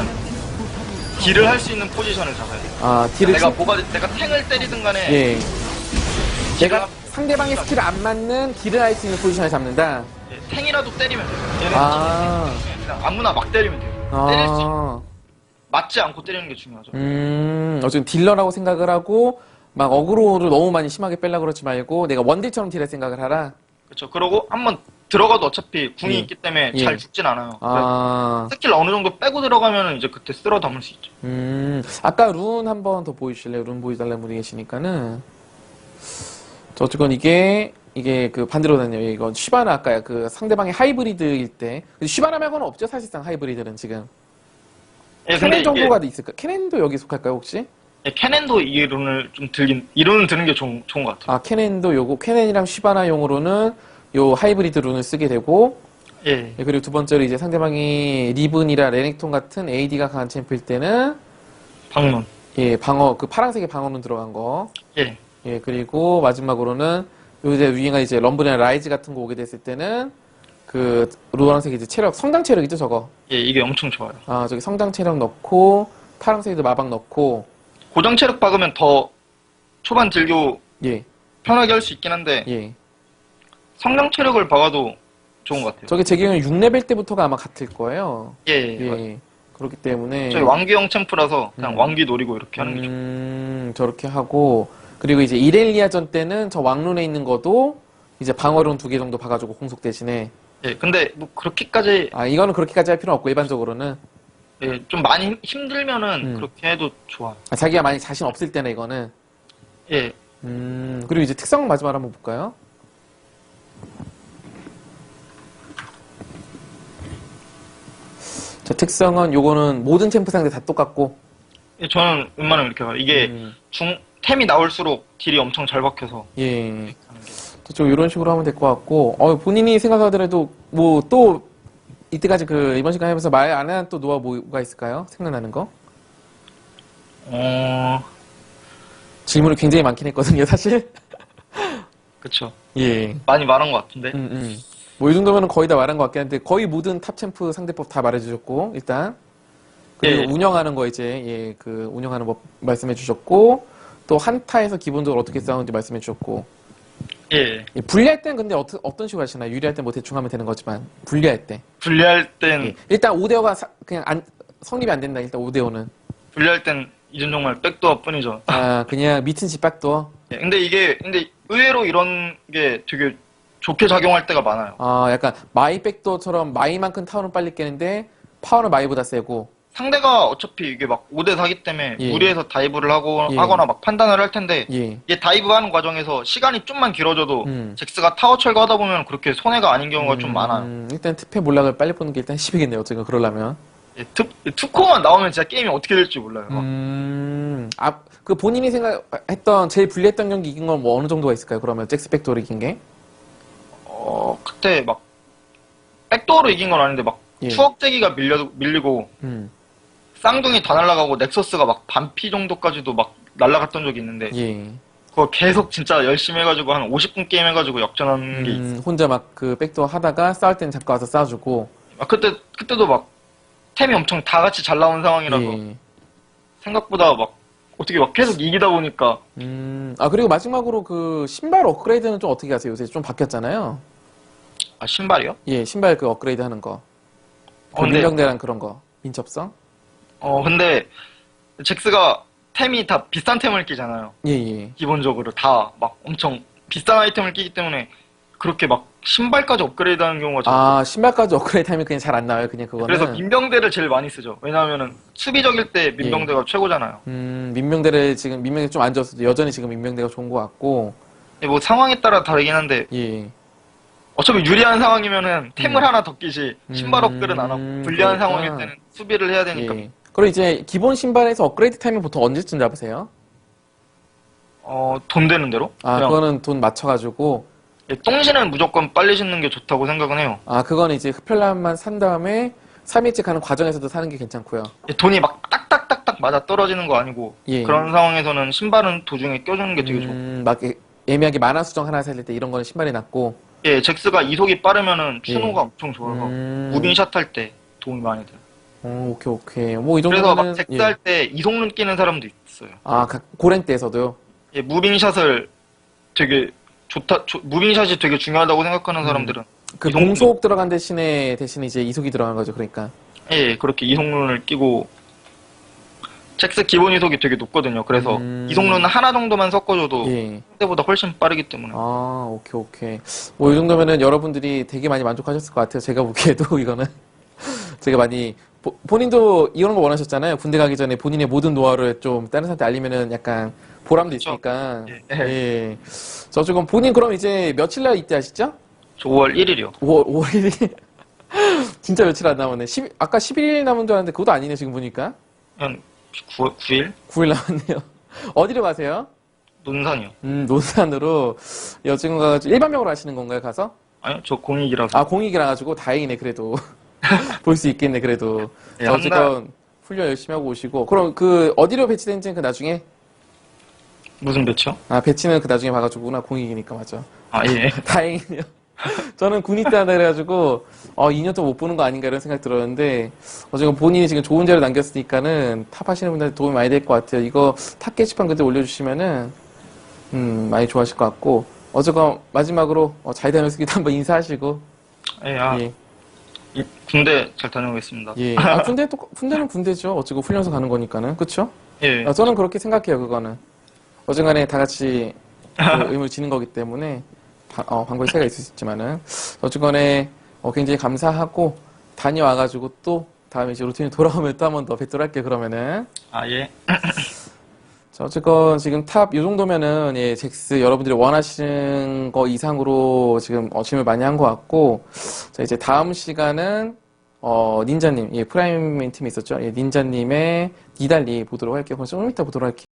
S3: 딜을 할 수 있는 포지션을 잡아야 돼요.
S2: 아, 딜을
S3: 내가 탱을 때리든 간에
S2: 예. 내가
S3: 딜을
S2: 상대방의 스킬 안 맞는 딜을 할 수 있는 포지션을 잡는다.
S3: 예, 탱이라도 때리면 돼요. 얘는
S2: 아.
S3: 그냥 아무나 막 때리면 돼요. 때릴 수
S2: 아.
S3: 맞지 않고 때리는 게 중요하죠.
S2: 어쨌든 딜러라고 생각을 하고, 막 어그로를 너무 많이 심하게 빼려고 그러지 말고, 내가 원딜처럼 딜할 생각을 하라.
S3: 그렇죠. 그러고 한번 들어가도 어차피 궁이
S2: 예.
S3: 있기 때문에
S2: 예.
S3: 잘 죽진 않아요.
S2: 아.
S3: 스킬 어느 정도 빼고 들어가면 이제 그때 쓸어 담을 수 있죠.
S2: 아까 룬 한 번 더 보여주실래요? 룬 보여달라는 분이 계시니까는. 저 어쨌건 이게 그 반대로 됐네요. 이건 쉬바나 아까 그 상대방이 하이브리드일 때. 쉬바나 말고는 없죠, 사실상 하이브리드는 지금.
S3: 예,
S2: 캐넨
S3: 근데
S2: 정도가 있을까? 캐넨도 여기 속할까요, 혹시?
S3: 예, 캐넨도 이 룬을 좀 이 룬을 드는 게 좋은 것 같아요.
S2: 아, 캐넨도 요거, 캐넨이랑 쉬바나 용으로는 요 하이브리드 룬을 쓰게 되고,
S3: 예.
S2: 예, 그리고 두 번째로 이제 상대방이 리븐이라 레넥톤 같은 AD가 강한 챔프일 때는,
S3: 방문.
S2: 예, 방어, 그 파란색의 방어는 들어간 거.
S3: 예.
S2: 예, 그리고 마지막으로는 요새 유행한 이제 럼블이나 라이즈 같은 거 오게 됐을 때는 그 노란색 이제 체력, 성장 체력이죠, 저거.
S3: 예, 이게 엄청 좋아요.
S2: 아, 저기 성장 체력 넣고, 파란색에도 마방 넣고,
S3: 고정 체력 박으면 더 초반 딜교
S2: 예,
S3: 편하게 할 수 있긴 한데
S2: 예.
S3: 성장 체력을 박아도 좋은 것 같아요.
S2: 저게 제 기억에 6레벨 때부터가 아마 같을 거예요.
S3: 예, 예.
S2: 예. 그렇기 때문에.
S3: 저희 왕기형 챔프라서 그냥 왕기 노리고 이렇게 하는 게 좋아요.
S2: 저렇게 하고, 그리고 이제 이렐리아전 때는 저 왕룬에 있는 것도 이제 방어룬 2개 정도 봐가지고 공속 대신에.
S3: 예, 근데 뭐 그렇게까지
S2: 아, 이거는 그렇게까지 할 필요는 없고, 일반적으로는.
S3: 예, 좀 많이 힘들면은 그렇게 해도 좋아요.
S2: 아, 자기가 많이 자신 없을 때는 이거는.
S3: 예,
S2: 그리고 이제 특성 마지막으로 한번 볼까요? 자, 특성은 요거는 모든 챔프 상대 다 똑같고.
S3: 예, 저는 웬만하면 이렇게 가요. 이게 템이 나올수록 딜이 엄청 잘 박혀서
S2: 예.
S3: 하는 게.
S2: 좀 이런 식으로 하면 될 것 같고, 본인이 생각하더라도, 뭐, 또, 이때까지 이번 시간 하면서 말 안 한 또 노하 뭐가 있을까요? 생각나는 거? 질문이 굉장히 많긴 했거든요, 사실.
S3: 그쵸.
S2: 예.
S3: 많이 말한 것 같은데.
S2: 뭐, 이 정도면 거의 다 말한 것 같긴 한데, 거의 모든 탑 챔프 상대법 다 말해주셨고, 일단. 그리고
S3: 예.
S2: 운영하는 거 운영하는 법 말씀해 주셨고, 또 한타에서 기본적으로 어떻게 싸우는지 말씀해 주셨고,
S3: 예.
S2: 예, 분리할 때는 근데 어떤 식으로 하시나요? 유리할 때 뭐 대충 하면 되는 거지만, 분리할 때.
S3: 분리할 땐
S2: 예. 일단 5대5가 그냥 성립이 안 된다, 일단 5대5는.
S3: 분리할 땐 이젠 정말 백도어 뿐이죠.
S2: 아, 그냥 미친 집 백도어.
S3: 예, 근데 의외로 이런 게 되게 좋게 작용할 때가 많아요.
S2: 아, 약간 마이 백도어처럼 마이만큼 타워는 빨리 깨는데, 파워는 마이보다 세고.
S3: 상대가 어차피 이게 막 5대 4기 때문에
S2: 예.
S3: 무리해서 다이브를
S2: 예.
S3: 하거나 막 판단을 할 텐데
S2: 예.
S3: 이게 다이브 하는 과정에서 시간이 좀만 길어져도
S2: 음.
S3: 잭스가 타워 철거하다 보면 그렇게 손해가 아닌 경우가 좀 많아요.
S2: 일단 특패 몰락을 빨리 보는 게 일단 10이겠네요, 어쨌든 그러려면.
S3: 예, 투코만 나오면 진짜 게임이 어떻게 될지 몰라요.
S2: 그 본인이 생각했던, 제일 불리했던 경기 이긴 건 뭐 어느 정도가 있을까요? 그러면 잭스 백도어를 이긴 게?
S3: 그때 막 백도어로 이긴 건 아닌데 막
S2: 예.
S3: 추억제기가 밀리고 쌍둥이 다 날아가고 넥서스가 막 반피 정도까지도 막 날아갔던 적이 있는데
S2: 예.
S3: 그거 계속 진짜 열심히 해가지고 한 50분 게임 해가지고 역전한 게 있어요.
S2: 혼자 막 그 백도어 하다가 싸울 때는 잠깐 와서 싸주고.
S3: 아, 그때도 막 템이 엄청 다 같이 잘 나온 상황이라서
S2: 예.
S3: 생각보다 막 어떻게 막 계속 이기다 보니까
S2: 아, 그리고 마지막으로 그 신발 업그레이드는 좀 어떻게 하세요? 요새 좀 바뀌었잖아요.
S3: 아, 신발이요?
S2: 예, 신발 그 업그레이드 하는 거. 그
S3: 근데
S2: 민병대랑 그런 거. 민첩성?
S3: 근데 잭스가 템이 다 비싼 템을 끼잖아요.
S2: 예, 예.
S3: 기본적으로 다 막 엄청 비싼 아이템을 끼기 때문에 그렇게 막 신발까지 업그레이드하는 경우가 잘 없어요.
S2: 아, 신발까지 업그레이드 하면 그냥 잘 안 나와요, 그냥 그거는.
S3: 그래서 민병대를 제일 많이 쓰죠. 왜냐하면은 수비적일 때 민병대가 최고잖아요.
S2: 민병대를 지금, 민병대 좀 안 좋았어도 여전히 지금 민병대가 좋은 것 같고.
S3: 뭐 상황에 따라 다르긴 한데
S2: 예.
S3: 어차피 유리한 상황이면은 템을 하나 더 끼지 신발 업그레이드는 안 하고 불리한
S2: 그렇구나.
S3: 상황일 때는 수비를 해야 되니까
S2: 예. 그리고 이제 기본 신발에서 업그레이드 타임은 보통 언제쯤 잡으세요?
S3: 돈 되는 대로
S2: 아,
S3: 그냥
S2: 그거는 돈 맞춰가지고.
S3: 똥신은 무조건 빨리 신는 게 좋다고 생각은 해요.
S2: 그거는 이제 흡혈란만 산 다음에 3일째 가는 과정에서도 사는 게 괜찮고요.
S3: 돈이 막 딱딱딱딱 맞아 떨어지는 거 아니고
S2: 예.
S3: 그런 상황에서는 신발은 도중에 껴주는 게 되게 좋고
S2: 막 애매하게 만화 수정 하나 살 때 이런 거는 신발이 낫고.
S3: 예, 잭스가 이속이 빠르면은
S2: 예.
S3: 추노가 엄청 좋아서 무빙샷 할 때 도움이 많이 돼요.
S2: 오케이, 오케이. 뭐, 이
S3: 그래서
S2: 정도면은.
S3: 막 잭스 할 때 이속눈 끼는 사람도 있어요.
S2: 고랭 때에서도요?
S3: 예, 무빙샷을 되게 무빙샷이 되게 중요하다고 생각하는 사람들은
S2: 그
S3: 이속눈-
S2: 공속 들어간 대신에 이제 이속이 들어간 거죠, 그러니까.
S3: 예, 그렇게 이속눈을 끼고 잭스 기본 이속이 되게 높거든요. 그래서 이속눈 하나 정도만 섞어줘도
S2: 예.
S3: 상대보다 훨씬 빠르기 때문에
S2: 오케이, 오케이. 뭐, 이 정도면은 여러분들이 되게 많이 만족하셨을 것 같아요. 제가 보기에도 이거는. 제가 많이, 본인도 이런 거 원하셨잖아요. 군대 가기 전에 본인의 모든 노하우를 좀 다른 사람한테 알리면은 약간 보람도
S3: 그쵸.
S2: 있으니까.
S3: 예.
S2: 예. 저 지금 본인 그럼 이제 며칠 날 입대하시죠?
S3: 저 5월 1일이요.
S2: 5월 1일. 진짜 며칠 안 남았네. 아까 11일 남은 줄 알았는데 그것도 아니네, 지금 보니까.
S3: 한 9일?
S2: 9일 남았네요. 어디로 가세요?
S3: 논산이요.
S2: 논산으로 여직원 가가지고 일반병으로 하시는 건가요, 가서?
S3: 아니요, 저 공익이라서.
S2: 공익이라 가지고 다행이네, 그래도. 볼 수 있겠네, 그래도.
S3: 예,
S2: 어쨌건 훈련 열심히 하고 오시고. 그럼 어디로 배치된지는 그 나중에?
S3: 무슨 배치요?
S2: 배치는 그 나중에 봐가지고구나, 공익이니까, 맞아.
S3: 아, 예.
S2: 다행이네요. 저는 군 있다 한다 그래가지고 2년 동안 못 보는 거 아닌가 이런 생각 들었는데 어쨌든 본인이 지금 좋은 자료 남겼으니까는 탑 하시는 분들한테 도움이 많이 될 것 같아요. 이거 탑 게시판 그때 올려주시면은 많이 좋아하실 것 같고 어쨌건 마지막으로 잘 다녀오시기도 한번 인사하시고
S3: 예,
S2: 예.
S3: 군대 잘 다녀오겠습니다.
S2: 예. 군대는 군대죠. 어쨌든 훈련소 가는 거니까는 그쵸?
S3: 예.
S2: 저는 그렇게 생각해요. 그거는 어쨌간에 다 같이 그 의무를 지는 거기 때문에 방법의 차이가 있을 수 있지만은 어쨌건에 굉장히 감사하고 다녀와가지고 또 다음에 이제 루틴이 돌아오면 또 한 번 더 뵙도록 할게요. 그러면은
S3: 아, 예.
S2: 자, 어쨌건 지금 탑 요 정도면은 예, 잭스 여러분들이 원하시는 거 이상으로 지금 질문을 많이 한 것 같고 자 이제 다음 시간은 닌자님 프라임 팀이 있었죠. 예, 닌자님의 니달리 보도록 할게요. 그럼 좀 이따 보도록 할게요.